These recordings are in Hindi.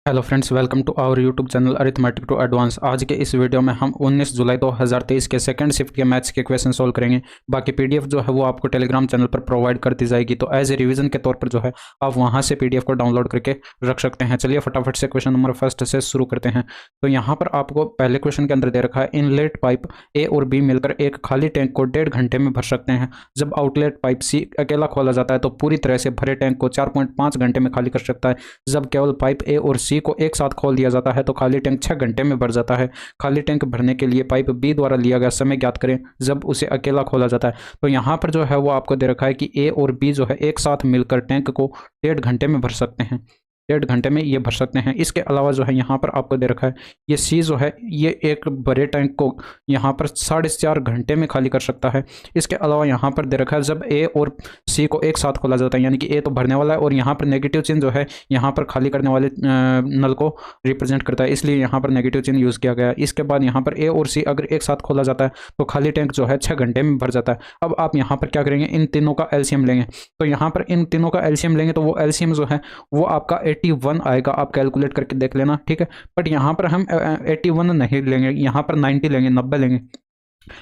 Hello friends, welcome to our YouTube channel arithmetic to advance. आज के इस वीडियो में हम 19 जुलाई 2023 के सेकंड शिफ्ट के मैथ्स के क्वेश्चन सोल्व करेंगे। बाकी पीडीएफ जो है वो आपको टेलीग्राम चैनल पर प्रोवाइड कर दी जाएगी, तो एज ए रिवीजन के तौर पर जो है आप वहां से पीडीएफ को डाउनलोड करके रख सकते हैं। चलिए फटाफट से क्वेश्चन नंबर फर्स्ट से शुरू करते हैं। तो यहाँ पर आपको पहले क्वेश्चन के अंदर दे रखा है, इनलेट पाइप ए और बी मिलकर एक खाली टैंक को 1.5 घंटे में भर सकते हैं। जब आउटलेट पाइप सी अकेला खोला जाता है तो पूरी तरह से भरे टैंक को 4.5 घंटे में खाली कर सकता है। जब केवल पाइप ए और सी को एक साथ खोल दिया जाता है तो खाली टैंक 6 घंटे में भर जाता है। खाली टैंक भरने के लिए पाइप बी द्वारा लिया गया समय ज्ञात करें जब उसे अकेला खोला जाता है। तो यहाँ पर जो है वो आपको दे रखा है कि ए और बी जो है एक साथ मिलकर टैंक को 1.5 घंटे में भर सकते हैं। 1.5 घंटे में ये भर सकते हैं। इसके अलावा जो है यहाँ पर आपको दे रखा है ये सी जो है ये एक बड़े टैंक को यहाँ पर 4.5 घंटे में खाली कर सकता है। इसके अलावा यहाँ पर दे रखा है जब ए और सी को एक साथ खोला जाता है, यानी कि ए तो भरने वाला है और यहाँ पर नेगेटिव चिन्ह जो है यहाँ पर खाली करने वाले नल को रिप्रेजेंट करता है, इसलिए यहाँ पर नेगेटिव चिन्ह यूज़ किया गया है। इसके बाद यहाँ पर ए और सी अगर एक साथ खोला जाता है तो खाली टैंक जो है 6 घंटे में भर जाता है। अब आप यहाँ पर क्या करेंगे, इन तीनों का एलसीएम लेंगे। तो यहाँ पर इन तीनों का एलसीएम लेंगे तो वो एलसीएम जो है वो आपका 81 आएगा। आप कैलकुलेट करके देख लेना, ठीक है। बट यहाँ पर हम 81 नहीं लेंगे, यहाँ पर 90 लेंगे, 90 लेंगे।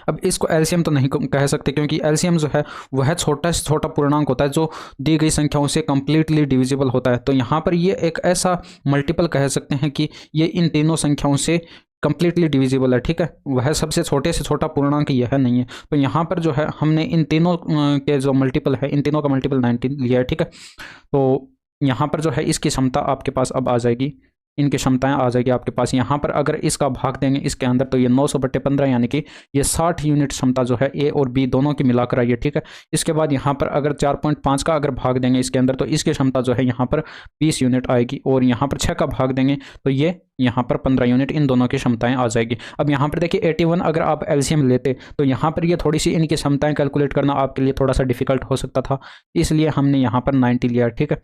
अब इसको एलसीएम तो नहीं कह सकते क्योंकि एलसीएम जो है वह छोटा से छोटा पूर्णांक होता है जो दी गई संख्याओं से कंप्लीटली डिविजिबल होता है। तो यहाँ पर ये एक ऐसा मल्टीपल कह सकते हैं कि ये इन तीनों संख्याओं से कंप्लीटली डिविजिबल है, ठीक है। वह सबसे छोटे से छोटा पूर्णांक यह नहीं है। तो यहाँ पर जो है हमने इन तीनों के जो मल्टीपल है, इन तीनों का मल्टीपल 19 लिया है, ठीक है। तो यहाँ पर जो है इसकी क्षमता आपके पास अब आ जाएगी, इनकी क्षमताएं आ जाएगी आपके पास। यहाँ पर अगर इसका भाग देंगे इसके अंदर तो ये 900/15 यानी कि ये 60 यूनिट क्षमता जो है ए और बी दोनों की मिलाकर आई है, ठीक है। इसके बाद यहाँ पर अगर 4.5 का अगर भाग देंगे इसके अंदर तो इसकी क्षमता जो है यहाँ पर 20 यूनिट आएगी और यहाँ पर 6 का भाग देंगे तो ये यहाँ पर 15 यूनिट, इन दोनों की क्षमताएं आ जाएगी। अब यहाँ पर देखिए 81 अगर आप एलसीएम लेते तो यहाँ पर ये थोड़ी सी इनकी क्षमताएं कैलकुलेट करना आपके लिए थोड़ा सा डिफिकल्ट हो सकता था, इसलिए हमने यहाँ पर 90 लिया, ठीक है।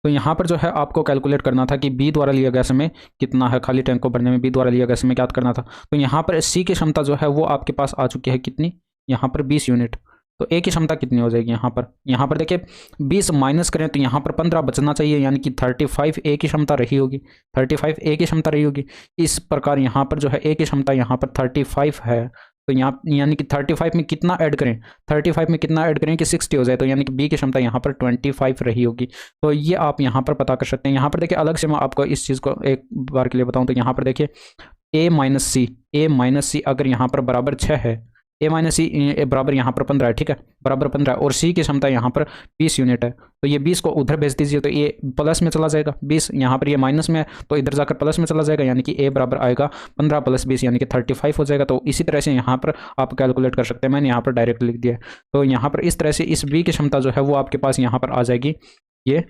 तो यहाँ पर जो है आपको कैलकुलेट करना था कि बी द्वारा लिया गया समय कितना है, खाली टैंक को भरने में बी द्वारा लिया गया समय ज्ञात करना था। तो यहाँ पर सी की क्षमता जो है वो आपके पास आ चुकी है, कितनी, यहाँ पर 20 यूनिट। तो ए की क्षमता कितनी हो जाएगी, यहाँ पर देखिए 20 माइनस करें तो यहाँ पर 15 बचना चाहिए, यानी कि 35 ए की क्षमता रही होगी, 35 ए की क्षमता रही होगी। इस प्रकार यहाँ पर जो है ए की क्षमता यहाँ पर 35 है। तो यहाँ यानी कि 35 में कितना ऐड करें, 35 में कितना ऐड करें कि 60 हो जाए, तो यानी कि बी की क्षमता यहाँ पर 25 रही होगी। तो ये आप यहाँ पर पता कर सकते हैं। यहाँ पर देखिए अलग से मैं आपको इस चीज़ को एक बार के लिए बताऊँ तो यहाँ पर देखिए ए माइनस सी अगर यहाँ पर बराबर 6 है, ए माइनस सी बराबर यहाँ पर 15 है, ठीक है, बराबर 15 और सी की क्षमता यहाँ पर 20 यूनिट है। तो ये 20 को उधर भेज दीजिए तो ये प्लस में चला जाएगा, 20 यहाँ पर ये माइनस में है तो इधर जाकर प्लस में चला जाएगा, यानी कि ए बराबर आएगा 15 + 20 यानी कि 35 हो जाएगा। तो इसी तरह से यहाँ पर आप कैलकुलेट कर सकते हैं, मैंने यहाँ पर डायरेक्ट लिख दिया है। तो यहाँ पर इस तरह से इस बी की क्षमता जो है वो आपके पास यहाँ पर आ जाएगी, ये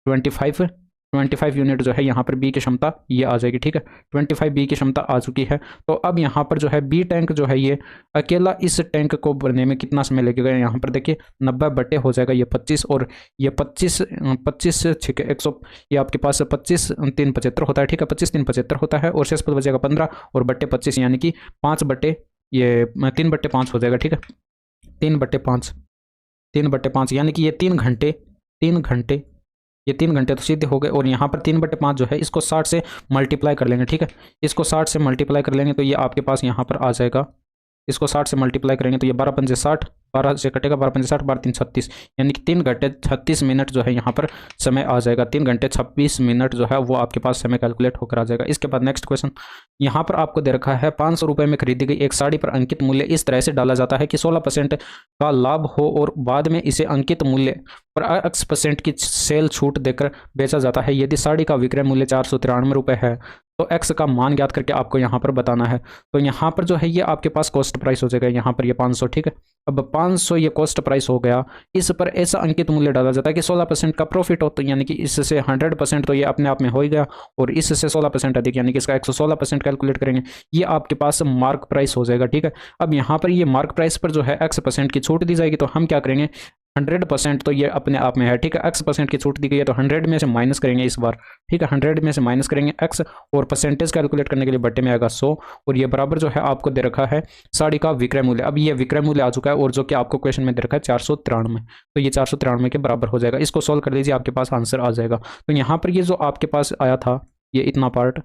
25 यूनिट जो है यहाँ पर बी की क्षमता ये आ जाएगी, ठीक है। 25 बी की क्षमता आ चुकी है। तो अब यहाँ पर जो है बी टैंक जो है ये अकेला इस टैंक को भरने में कितना समय लगेगा, यहाँ पर देखिए 90 बटे हो जाएगा ये 25 और ये 25 ठीक है 100, ये आपके पास 25 3 75 होता है, ठीक है, 25 3 75 होता है और शेषपद बचेगा 15 और बटे 25 यानी कि 3/5 हो जाएगा, ठीक है। 3/5 यानी कि ये 3 घंटे ये 3 घंटे तो सीधे हो गए। और यहाँ पर 3/5 जो है इसको 60 से मल्टीप्लाई कर लेंगे, ठीक है। इसको 60 से मल्टीप्लाई कर लेंगे तो ये आपके पास यहाँ पर आ जाएगा, इसको 60 से मल्टीप्लाई करेंगे तो ये 12 × 5 = 60, 12 से कटेगा, 12 × 5 = 60, 12 × 3 = 36 यानी कि 3 घंटे 36 मिनट जो है यहाँ पर समय आ जाएगा। 3 घंटे 26 मिनट जो है वो आपके पास समय कैलकुलेट होकर आ जाएगा। इसके बाद नेक्स्ट क्वेश्चन यहाँ पर आपको दे रखा है, 500 रुपये में खरीदी गई एक साड़ी पर अंकित मूल्य इस तरह से डाला जाता है कि 16% का लाभ हो और बाद में इसे अंकित मूल्य पर X% की सेल छूट देकर बेचा जाता है। यदि साड़ी का विक्रय मूल्य 493 रुपये है तो एक्स का मान ज्ञात करके आपको यहाँ पर बताना है। तो यहाँ पर जो है ये आपके पास कॉस्ट प्राइस हो जाएगा, यहाँ पर ये 500, ठीक है। अब 500 ये कॉस्ट प्राइस हो गया, इस पर ऐसा अंकित मूल्य डाला जाता है कि 16% का प्रॉफिट हो, तो यानी कि इससे 100% तो ये अपने आप में हो ही गया और इससे 16% अधिक यानी कि इसका 116% कैलकुलेट करेंगे, ये आपके पास मार्क प्राइस हो जाएगा, ठीक है। अब यहाँ पर ये मार्क प्राइस पर जो है X% की छूट दी जाएगी, तो हम क्या करेंगे, 100% तो ये अपने आप में है, ठीक है। X% की छूट दी गई है तो 100 में से माइनस करेंगे इस बार, ठीक है, 100 में से माइनस करेंगे X और परसेंटेज कैलकुलेट करने के लिए बटे में आएगा 100 और ये बराबर जो है आपको दे रखा है साड़ी का विक्रय मूल्य। अब ये विक्रय मूल्य आ चुका है और जो कि आपको क्वेश्चन में दे रखा है 493, तो ये 493 के बराबर हो जाएगा। इसको सॉल्व कर लीजिए, आपके पास आंसर आ जाएगा। तो यहाँ पर ये जो आपके पास आया था ये इतना पार्ट,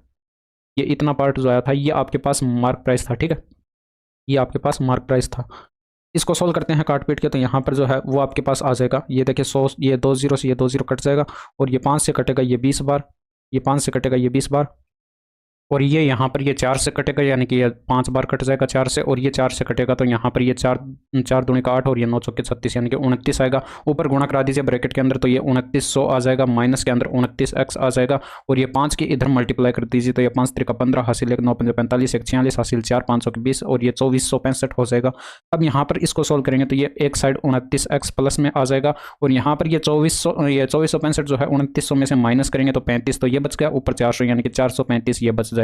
ये इतना पार्ट जो आया था ये आपके पास मार्क प्राइस था, ठीक है, ये आपके पास मार्क प्राइस था। इसको सॉल्व करते हैं काट पीट के, तो यहाँ पर जो है वो आपके पास आ जाएगा, ये देखिए 100, ये 2 0 से ये 2 0 कट जाएगा, और ये 5 से कटेगा ये 20 बार, ये 5 से कटेगा ये 20 बार, और ये यहाँ पर ये 4 से कटेगा, यानी कि ये 5 बार कट जाएगा 4 से, और ये 4 से कटेगा तो यहाँ पर ये 4 4 दूनी का 8 और ये 9 चौके 36 यानी कि 29 आएगा। ऊपर गुणा करा दीजिए ब्रैकेट के अंदर, तो ये 2900 आ जाएगा, माइनस के अंदर 29x आ जाएगा, और ये 5 के इधर मल्टीप्लाई कर दीजिए, तो ये 5 3 का 15 हासिल 1 9 5 45 1 46 हासिल 4 5 के 20, और ये 2465 हो जाएगा। अब यहाँ पर इसको सोल्व करेंगे तो ये एक साइड 29x प्लस में आ जाएगा, और यहाँ पर ये 2465 जो है 2900 में से माइनस करेंगे तो 35, तो ये बच गया, ऊपर 400 यानी कि 435 ये बच जाएगा।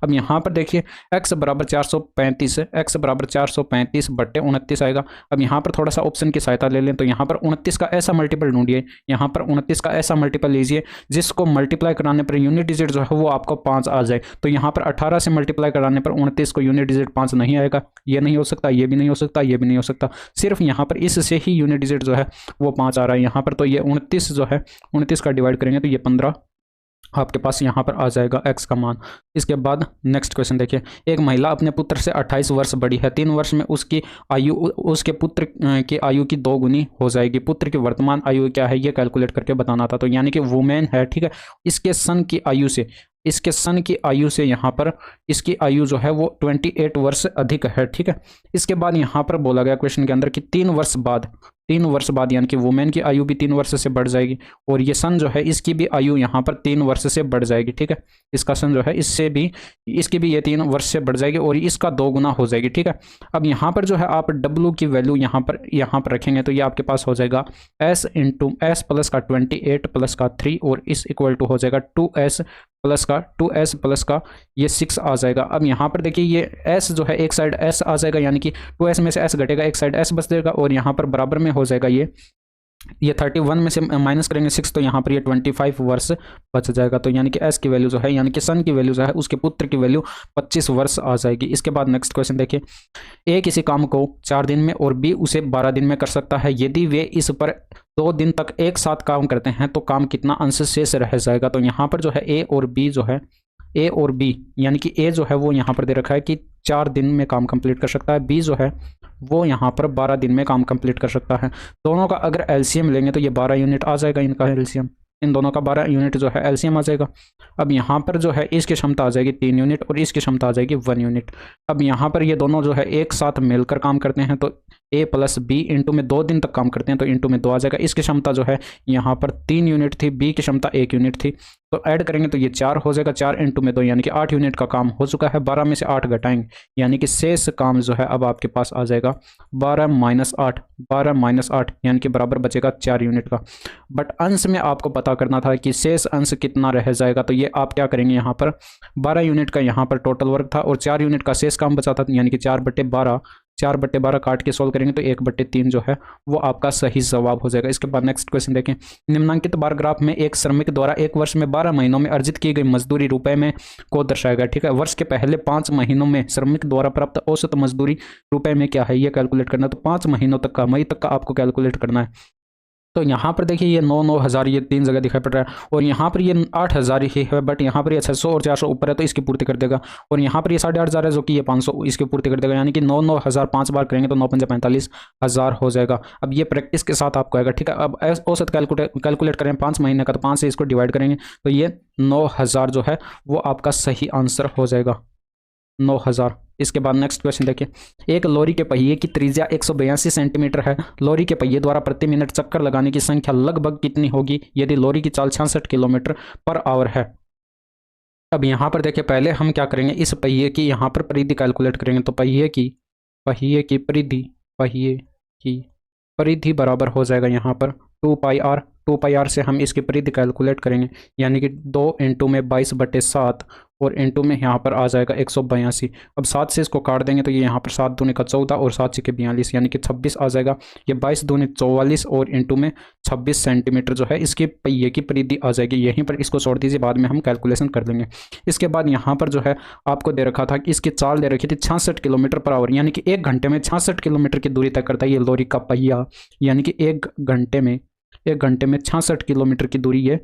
अब यहाँ पर देखिए x बराबर 435 है, x बराबर 435 बट्टे 29 आएगा। अब यहाँ पर थोड़ा सा ऑप्शन की सहायता ले लें, तो यहाँ पर 29 का ऐसा मल्टीपल ढूंढिए, यहाँ पर 29 का ऐसा मल्टीपल लीजिए जिसको मल्टीप्लाई कराने पर यूनिट डिजिट जो है वो आपको 5 आ जाए। तो यहाँ पर 18 से मल्टीप्लाई कराने पर 29 को यूनिट डिजिट 5 नहीं आएगा, ये नहीं हो सकता, ये भी नहीं हो सकता, ये भी नहीं हो सकता, सिर्फ यहाँ पर इससे ही यूनिट डिजिट जो है वो 5 आ रहा है यहाँ पर। तो ये 29 जो है 29 का डिवाइड करेंगे तो ये 15 आपके पास यहाँ पर आ जाएगा x का मान। इसके बाद नेक्स्ट क्वेश्चन देखिए, एक महिला अपने पुत्र से 28 वर्ष बड़ी है, 3 वर्ष में उसकी आयु उसके पुत्र की आयु की 2 गुनी हो जाएगी। पुत्र की वर्तमान आयु क्या है ये कैलकुलेट करके बताना था। तो यानी कि वुमेन है, ठीक है, इसके सन की आयु से, इसके सन की आयु से यहाँ पर इसकी आयु जो है वो 28 वर्ष अधिक है, ठीक है। इसके बाद यहाँ पर बोला गया क्वेश्चन के अंदर कि 3 वर्ष बाद, 3 वर्ष बाद यानी कि वुमेन की आयु भी 3 वर्ष से बढ़ जाएगी, और ये सन जो है इसकी भी आयु यहाँ पर 3 वर्ष से बढ़ जाएगी, ठीक है। इसका सन जो है इससे भी, इसकी भी ये 3 वर्ष से बढ़ जाएगी, और इसका 2 गुना हो जाएगी, ठीक है। अब यहाँ पर जो है आप W की वैल्यू यहाँ पर रखेंगे तो ये आपके पास हो जाएगा S इंटू S प्लस का 28 प्लस का 3, और इस इक्वल टू हो जाएगा 2S प्लस का ये 6 आ जाएगा। अब यहाँ पर देखिए ये S जो है एक साइड S आ जाएगा, यानी कि 2S में से S घटेगा, एक साइड S बच जाएगा, और यहाँ पर बराबर में हो जाएगा ये 31 में से माइनस करेंगे 6, तो यहाँ पर ये 25 वर्ष बच जाएगा। तो यानी कि S की वैल्यू जो है, यानी कि सन की वैल्यू जो है उसके पुत्र की वैल्यू 25 वर्ष आ जाएगी। इसके बाद नेक्स्ट क्वेश्चन देखिए, A किसी काम को 4 दिन में और B उसे 12 दिन में कर सकता है। यदि वे इस पर 2 दिन तक एक साथ काम करते हैं तो काम कितना अंश शेष रह जाएगा। तो यहाँ पर जो है A और B जो है, A और B यानी कि A जो है वो यहाँ पर दे रखा है कि 4 दिन में काम कंप्लीट कर सकता है, B जो है वो यहाँ पर 12 दिन में काम कंप्लीट कर सकता है। दोनों का अगर एलसीएम लेंगे तो ये 12 यूनिट आ जाएगा, इनका एलसीएम, इन दोनों का 12 यूनिट जो है एलसीएम आ जाएगा। अब यहाँ पर जो है इसकी क्षमता आ जाएगी 3 यूनिट और इसकी क्षमता आ जाएगी 1 यूनिट। अब यहाँ पर ये दोनों जो है एक साथ मिलकर काम करते हैं, तो A प्लस बी इंटू में 2 दिन तक काम करते हैं तो इंटू में 2 आ जाएगा। इसकी क्षमता जो है यहाँ पर 3 यूनिट थी, B की क्षमता 1 यूनिट थी, तो ऐड करेंगे तो ये 4 हो जाएगा, 4 इंटू में 2 यानी कि 8 यूनिट का काम हो चुका है। 12 में से 8 घटाएंगे यानी कि शेष काम जो है अब आपके पास आ जाएगा 12 माइनस 8 यानी कि बराबर बचेगा 4 यूनिट का। बट अंश में आपको पता करना था कि शेष अंश कितना रह जाएगा, तो ये आप क्या करेंगे, यहाँ पर 12 यूनिट का यहाँ पर टोटल वर्क था और 4 यूनिट का शेष काम बचा था, यानी कि 4/12 काट के सोल्व करेंगे तो 1/3 जो है वो आपका सही जवाब हो जाएगा। इसके बाद नेक्स्ट क्वेश्चन देखें, निम्नांकित बार ग्राफ में एक श्रमिक द्वारा एक वर्ष में 12 महीनों में अर्जित की गई मजदूरी रुपए में को दर्शाया गया। ठीक है, वर्ष के पहले 5 महीनों में श्रमिक द्वारा प्राप्त औसत मजदूरी रुपए में क्या है ये कैलकुलेट करना। तो 5 महीनों तक का, मई तक का आपको कैलकुलेट करना है। तो यहाँ पर देखिए ये 9,000 ये 3 जगह दिखाई पड़ रहा है और यहाँ पर ये 8,000 ही है, बट यहाँ पर ये 600 और 400 ऊपर है तो इसकी पूर्ति कर देगा। और यहाँ पर ये 8,500 है जो कि ये 500 इसकी पूर्ति कर देगा, यानी कि 9,000 5 बार करेंगे तो 9,45,000 हो जाएगा। अब ये प्रैक्टिस के साथ आपको आएगा। ठीक है, अब औसत कैलकुलेट करें 5 महीने का, तो 5 से इसको डिवाइड करेंगे तो ये 9,000 जो है वो आपका सही आंसर हो जाएगा, 9,000। इसके बाद नेक्स्ट क्वेश्चन देखिए, एक लॉरी के पहिए की त्रिज्या 182 सेंटीमीटर है। लॉरी के पहिए द्वारा प्रति मिनट चक्कर लगाने की संख्या लगभग कितनी होगी यदि लॉरी की चाल 66 किलोमीटर पर आवर है। अब यहाँ पर देखिए, पहले हम क्या करेंगे, इस पहिए की यहाँ पर परिधि कैलकुलेट करेंगे। तो पहिए की परिधि बराबर हो जाएगा यहाँ पर 2πr से हम इसकी परिधि कैलकुलेट करेंगे, यानी कि 2 इंटू में 22/7 और इंटू में यहाँ पर आ जाएगा 182। अब 7 से इसको काट देंगे तो ये यहाँ पर 7 दूनी का 14 और 7 6 के 42 यानी कि 26 आ जाएगा। ये 22 दूनी 44 और इंटू में 26 सेंटीमीटर जो है इसकी पहिए की परिधि आ जाएगी। यहीं पर इसको छोड़ दीजिए, बाद में हम कैलकुलेशन कर लेंगे। इसके बाद यहाँ पर जो है आपको दे रखा था कि इसकी चाल दे रखी थी 66 किलोमीटर पर आवर, यानी कि 1 घंटे में 66 किलोमीटर की दूरी तय करता है ये लॉरी का पहिया, यानी कि 1 घंटे में 66 किलोमीटर की दूरी ये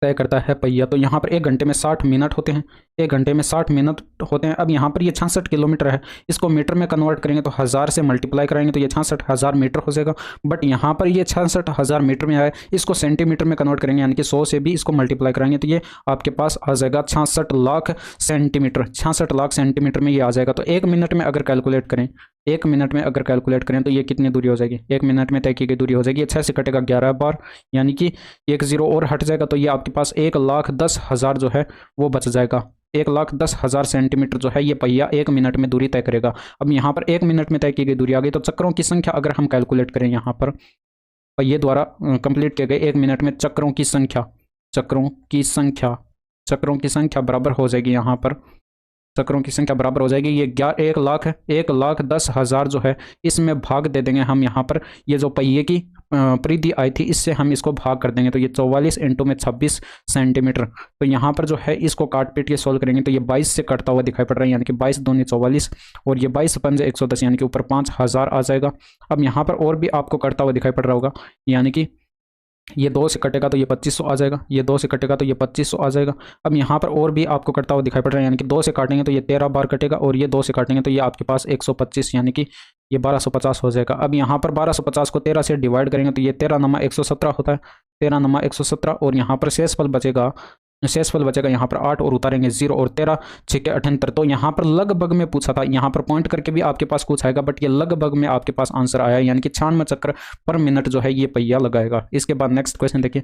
तय करता है पहिया। तो यहाँ पर 1 घंटे में 60 मिनट होते हैं, 1 घंटे में 60 मिनट होते हैं। अब यहाँ पर ये 66 किलोमीटर है, इसको मीटर में कन्वर्ट करेंगे तो 1000 से मल्टीप्लाई कराएंगे तो ये 66,000 मीटर हो जाएगा। बट यहाँ पर ये 66,000 मीटर में आए, इसको सेंटीमीटर में कन्वर्ट करेंगे यानी कि 100 से भी इसको मल्टीप्लाई कराएंगे तो ये आपके पास आ जाएगा 66 लाख सेंटीमीटर। 66 लाख सेंटीमीटर में ये आ जाएगा। तो 1 मिनट में अगर कैलकुलेट करें, 1 मिनट में अगर कैलकुलेट करें तो ये कितनी दूरी हो जाएगी, 1 मिनट में तय की गई दूरी हो जाएगी 6 से कटेगा 11 बार, यानी कि 1 0 और हट जाएगा तो ये आपके पास 1,10,000 जो है वो बच जाएगा। 1,10,000 सेंटीमीटर जो है ये पहिया 1 मिनट में दूरी तय करेगा। अब यहाँ पर 1 मिनट में तय की गई दूरी आ गई तो चक्रों की संख्या अगर हम कैलकुलेट करें यहाँ पर पहिए द्वारा कंप्लीट किए गए 1 मिनट में चक्रों की संख्या, चक्रों की संख्या, चक्रों की संख्या बराबर हो जाएगी, यहाँ पर चक्रों की संख्या बराबर हो जाएगी ये 1,10,000 जो है इसमें भाग दे देंगे हम यहाँ पर। ये जो पहिए की परिधि आई थी इससे हम इसको भाग कर देंगे तो ये 44 इंटू में 26 सेंटीमीटर। तो यहाँ पर जो है इसको काट पीट के सोल्व करेंगे तो ये 22 से कटता हुआ दिखाई पड़ रहा है, यानी कि 22 दूनी 44 और ये 22 पंजे 110 यानी कि ऊपर 5000 आ जाएगा। अब यहाँ पर और भी आपको कटता हुआ दिखाई पड़ रहा होगा, यानी कि ये 2 से कटेगा तो ये 2500 आ जाएगा, ये 2 से कटेगा तो ये 2500 आ जाएगा। अब यहाँ पर और भी आपको कटता हुआ दिखाई पड़ रहा है, यानी कि 2 से काटेंगे तो ये 13 बार कटेगा और ये 2 से काटेंगे तो ये आपके पास 125 यानी कि ये 1250 हो जाएगा। अब यहाँ पर 1250 को 13 से डिवाइड करेंगे तो ये 13 नमा 117 होता है, 13 नमा 117 और यहाँ पर शेषफल बचेगा, शेषफल बचेगा यहाँ पर 8 और उतारेंगे 0 और 13 6 के 78। तो यहाँ पर लगभग में पूछा था, यहाँ पर पॉइंट करके भी आपके पास कुछ आएगा बट ये लगभग में आपके पास आंसर आया, यानी कि 96 चक्र पर मिनट जो है ये पहिया लगाएगा। इसके बाद नेक्स्ट क्वेश्चन देखिए,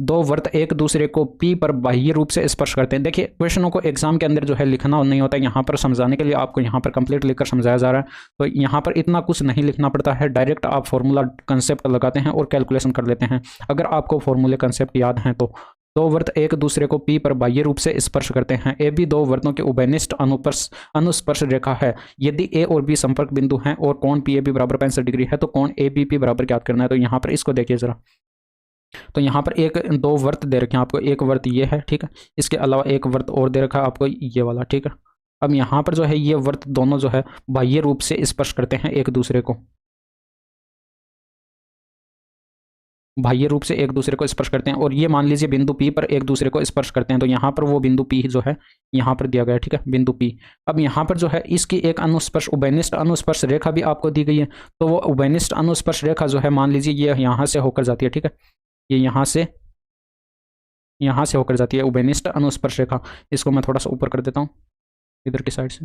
2 वर्त एक दूसरे को P पर बाह्य रूप से स्पर्श करते हैं। देखिए क्वेश्चनों को एग्जाम के अंदर जो है लिखना नहीं होता है, यहाँ पर समझाने के लिए आपको यहाँ पर कंप्लीट लिखकर समझाया जा रहा है। तो यहाँ पर इतना कुछ नहीं लिखना पड़ता है, डायरेक्ट आप फॉर्मूला कंसेप्ट लगाते हैं और कैलकुलेशन कर लेते हैं अगर आपको फॉर्मूले कंसेप्ट याद हैं तो। 2 वर्त एक दूसरे को P पर बाह्य रूप से स्पर्श करते हैं। AB 2 वर्तों के उभयनिष्ठ अनुस्पर्श रेखा है। यदि A और B संपर्क बिंदु हैं और कोण PAB बराबर 65 डिग्री है तो कोण ABP बराबर ज्ञात करना है। तो यहाँ पर इसको देखिए जरा, तो यहाँ पर 2 वर्त दे रखे हैं आपको, एक वर्त ये है, ठीक है, इसके अलावा एक वर्त और दे रखा है आपको ये वाला, ठीक है। अब यहाँ पर जो है ये वर्त दोनों जो है बाह्य रूप से स्पर्श करते हैं एक दूसरे को, बाह्य रूप से एक दूसरे को स्पर्श करते हैं और ये मान लीजिए बिंदु P पर एक दूसरे को स्पर्श करते हैं। तो यहाँ पर वो बिंदु P जो है यहाँ पर दिया गया है, ठीक है, बिंदु P। अब यहाँ पर जो है इसकी एक अनुस्पर्श उभयनिष्ठ अनुस्पर्श रेखा भी आपको दी गई है। तो वो उभयनिष्ठ अनुस्पर्श रेखा जो है मान लीजिए ये यहाँ से होकर जाती है, ठीक है, ये यहाँ से होकर जाती है उभयनिष्ठ अनुस्पर्श रेखा। इसको मैं थोड़ा सा ऊपर कर देता हूँ इधर की साइड से,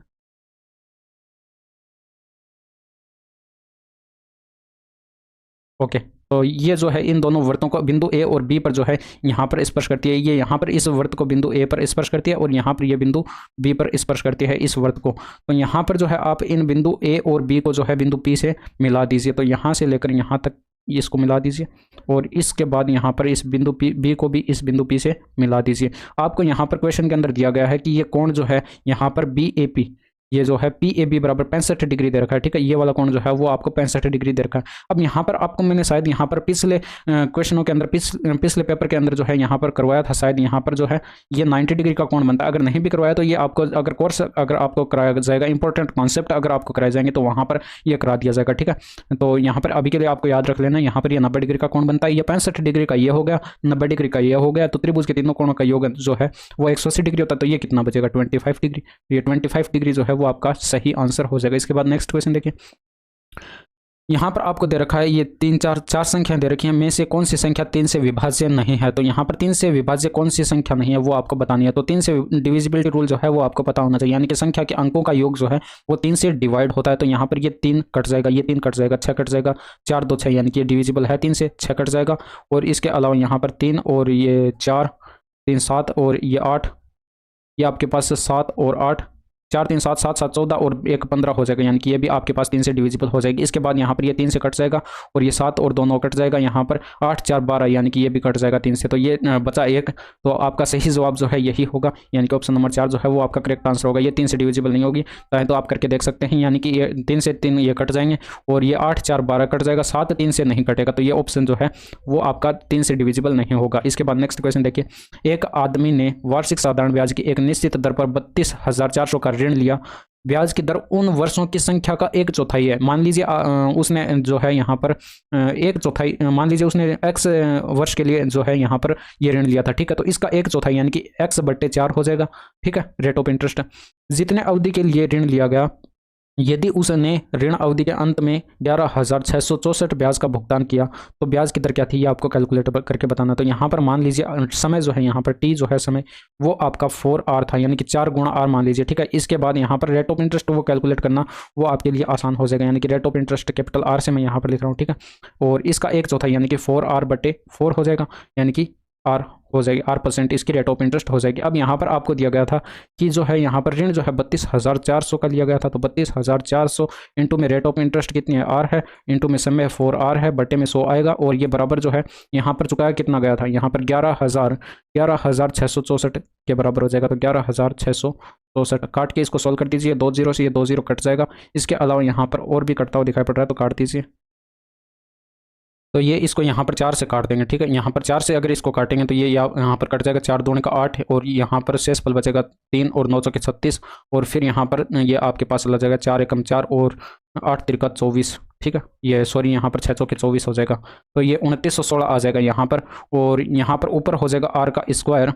ओके। तो ये जो है इन दोनों वर्तों को बिंदु A और B पर जो है यहाँ पर स्पर्श करती है, ये यहाँ पर इस वर्त को बिंदु A पर स्पर्श करती है और यहाँ पर ये बिंदु B पर स्पर्श करती है इस वर्त को। तो यहाँ पर जो है आप इन बिंदु A और B को जो है बिंदु P से मिला दीजिए। तो यहाँ से लेकर यहाँ तक इसको मिला दीजिए और इसके बाद यहाँ पर इस बिंदु B को भी इस बिंदु P से मिला दीजिए। आपको यहाँ पर क्वेश्चन के अंदर दिया गया है कि ये कोण जो है यहाँ पर BAP, ये जो है PAB बराबर 65 डिग्री दे रखा है, ठीक है, ये वाला कोण जो है वो आपको 65 डिग्री दे रखा है। अब यहाँ पर आपको मैंने शायद यहाँ पर पिछले क्वेश्चनों के अंदर पिछले पेपर के अंदर जो है यहाँ पर करवाया था, शायद यहाँ पर जो है ये 90 डिग्री का कोण बनता है। अगर नहीं भी करवाया तो ये आपको अगर कोर्स अगर आपको कराया जाएगा, इंपॉर्टेंट कॉन्सेप्ट अगर आपको कराए जाएंगे तो वहाँ पर ये करा दिया जाएगा, ठीक है। तो यहाँ पर अभी के लिए आपको याद रख लेना, यहाँ पर ये 90 डिग्री का कोण बनता है, ये 65 डिग्री का ये हो गया, 90 डिग्री का ये हो गया। तो त्रिभुज के तीनों कोणों का योग जो है वो 180 डिग्री होता है। तो ये कितना बचेगा 25 डिग्री। ये 25 डिग्री जो है वो आपका सही आंसर हो जाएगा। इसके बाद नेक्स्ट क्वेश्चन देखिए, यहाँ पर आपको दे रखा है ये 4 संख्याएं दे रखी हैं, में से कौन सी संख्या 3 से विभाज्य नहीं है। तो यहाँ पर 3 से विभाज्य कौन सी संख्या नहीं है वो आपको बतानी है। तो 3 से डिविजिबिलिटी रूल जो है वो आपको पता होना चाहिए, यानी कि संख्या के अंकों का योग जो है वो 3 से डिवाइड होता है। तो यहाँ पर ये 3 कट जाएगा, ये 3 कट जाएगा, 6 कट जाएगा, 4 2 6 यानी कि ये डिविजिबल है 3 से, 6 कट जाएगा। और इसके अलावा यहाँ पर 3 और ये 4, 3 7 और ये 8, ये आपके पास 7 और 8, 4 3 7 7 7 14 और 1 15 हो जाएगा, यानी कि ये भी आपके पास 3 से डिविजिबल हो जाएगी। इसके बाद यहाँ पर ये 3 से कट जाएगा और ये 7 और 2 9 कट जाएगा, यहाँ पर 8 4 12 यानी कि ये भी कट जाएगा 3 से। तो ये बचा 1। तो आपका सही जवाब जो है यही होगा, यानी कि ऑप्शन नंबर 4 जो है वो आपका करेक्ट आंसर होगा। ये 3 से डिविजिबल नहीं होगी, चाहे तो आप करके देख सकते हैं, यानी कि ये 3 से 3 ये कट जाएंगे और ये 8 4 12 कट जाएगा, 7 3 से नहीं कटेगा। तो ये ऑप्शन जो है वो आपका 3 से डिविजिबल नहीं होगा। इसके बाद नेक्स्ट क्वेश्चन देखिए, एक आदमी ने वार्षिक साधारण ब्याज की एक निश्चित दर पर 32,400 का ऋण लिया। ब्याज की दर उन वर्षों की संख्या का 1/4 है। मान लीजिए उसने जो है यहाँ पर 1/4, मान लीजिए उसने x वर्ष के लिए जो है यहाँ पर ये ऋण लिया था, ठीक है। तो इसका 1/4 यानी कि x/4 हो जाएगा, ठीक है, रेट ऑफ इंटरेस्ट। जितने अवधि के लिए ऋण लिया गया, यदि उसने ऋण अवधि के अंत में 11,664 ब्याज का भुगतान किया तो ब्याज की दर क्या थी, ये आपको कैलकुलेट करके बताना। तो यहाँ पर मान लीजिए समय जो है, यहाँ पर टी जो है समय, वो आपका 4R था, यानी कि 4 गुणा R मान लीजिए, ठीक है। इसके बाद यहाँ पर रेट ऑफ इंटरेस्ट वो कैलकुलेट करना वो आपके लिए आसान हो जाएगा, यानी कि rate of interest capital R से मैं यहाँ पर लिख रहा हूँ, ठीक है। और इसका 1/4 यानी कि 4R/4 हो जाएगा, यानी कि R हो जाएगी, R% इसकी रेट ऑफ इंटरेस्ट हो जाएगी। अब यहाँ पर आपको दिया गया था कि जो है यहाँ पर ऋण जो है 32,400 का लिया गया था, तो 32,400 इंटू में रेट ऑफ इंटरेस्ट कितनी है, R है, इंटू में समय 4R है, बटे में 100 आएगा, और ये बराबर जो है यहाँ पर चुकाया कितना गया था, यहाँ पर 11,664 के बराबर हो जाएगा। तो 11,664 काट के इसको सॉल्व कर दीजिए, 2 0 से ये 2 0 कट जाएगा। इसके अलावा यहाँ पर और भी कटता हुआ दिखाई पड़ रहा है, तो काट दीजिए। तो ये इसको यहाँ पर 4 से काट देंगे, ठीक है। यहाँ पर 4 से अगर इसको काटेंगे तो ये यहाँ पर कट जाएगा, 4 दूनी का 8, और यहाँ पर शेष पल बचेगा 3 और 9 चौके 36, और फिर यहाँ पर ये आपके पास चला जाएगा 4 एकम 4 और 8 तिरका 24, ठीक है। ये सॉरी यहाँ पर 6 चौके 24 हो जाएगा, तो ये 2916 आ जाएगा यहाँ पर। और यहाँ पर ऊपर हो जाएगा आर का स्क्वायर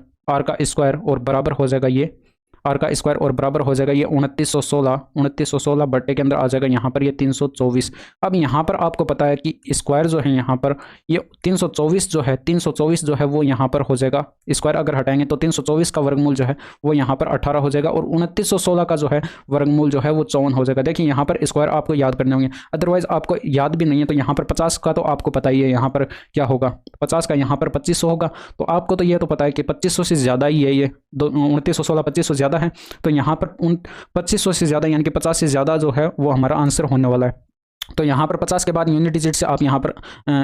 और बराबर हो जाएगा ये आर का स्क्वायर, और बराबर हो जाएगा ये 2916 बट्टे के अंदर आ जाएगा यहाँ पर ये 324। अब यहाँ पर आपको पता है कि स्क्वायर जो है यहाँ पर ये 324 जो है वो यहाँ पर हो जाएगा, स्क्वायर अगर हटाएंगे तो 324 का वर्गमूल जो है वो यहाँ पर 18 हो जाएगा, और 2916 का जो है वर्गमूल जो है वो 54 हो जाएगा। देखिए यहाँ पर स्क्वायर आपको याद करने होंगे, अदरवाइज आपको याद भी नहीं है। तो यहाँ पर 50 का तो आपको पता ही है यहाँ पर क्या होगा, 50 का यहाँ पर 2500 होगा, तो आपको तो ये तो पता है कि 2500 से ज़्यादा ही है, ये 2916 2500 ज़्यादा है, तो यहाँ पर 2500 से ज़्यादा यानी कि 50 से ज़्यादा जो है वो हमारा आंसर होने वाला है। तो यहाँ पर 50 के बाद यूनिट डिजिट से आप यहाँ पर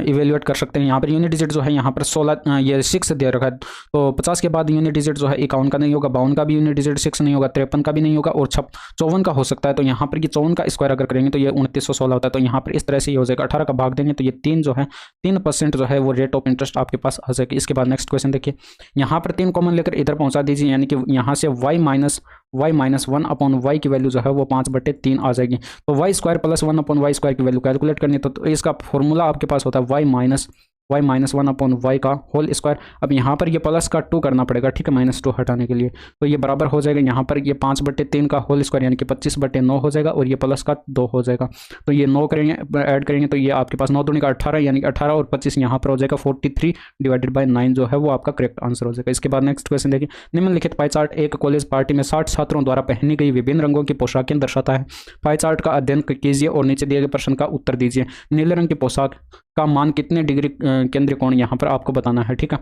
इवेल्युएट कर सकते हैं। यहाँ पर यूनिट डिजिट जो है यहाँ पर 16 ये 6 दे रखा है, तो 50 के बाद यूनिट डिजिट जो है 51 का नहीं होगा, 52 का भी यूनिट डिजिट 6 नहीं होगा, 53 का भी नहीं होगा, और 54 का हो सकता है। तो यहाँ पर ये 54 का स्क्वायर अगर करेंगे तो ये 2916 होता है। तो यहाँ पर इस तरह से ही हो जाएगा, 18 का भाग देंगे तो ये 3 जो है 3% जो है वो रेट ऑफ इंटरेस्ट आपके पास आ जाएगी। इसके बाद नेक्स्ट क्वेश्चन देखिए, यहाँ पर 3 कॉमन लेकर इधर पहुँचा दीजिए, यानी कि यहाँ से y-1/y की वैल्यू जो है वो 5/3 आ जाएगी। तो y² + 1/y² की वैल्यू कैलकुलेट करनी है, तो इसका फॉर्मूला आपके पास होता है y-1/y का होल स्क्वायर। अब यहाँ पर ये प्लस का 2 करना पड़ेगा, ठीक है, -2 हटाने के लिए। तो ये बराबर हो जाएगा यहाँ पर ये 5/3 का होल स्क्वायर यानी कि 25/9 हो जाएगा, और ये प्लस का 2 हो जाएगा। तो ये 9 करेंगे, ऐड करेंगे तो ये आपके पास 9 दूनी का 18 यानी कि 18 और 25 यहाँ पर हो जाएगा 43/9 जो है वो आपका करेक्ट आंसर हो जाएगा। इसके बाद नेक्स्ट क्वेश्चन देखिए, निम्नलिखित पाई चार्ट एक कॉलेज पार्टी में 60 छात्रों द्वारा पहनी गई विभिन्न रंगों की पोशाकें दर्शाता है। पाई चार्ट का अध्ययन कीजिए और नीचे दिए गए प्रश्न का उत्तर दीजिए। नीले रंग की पोशाक का मान कितने डिग्री केंद्रीय कोण यहाँ पर आपको बताना है, ठीक है।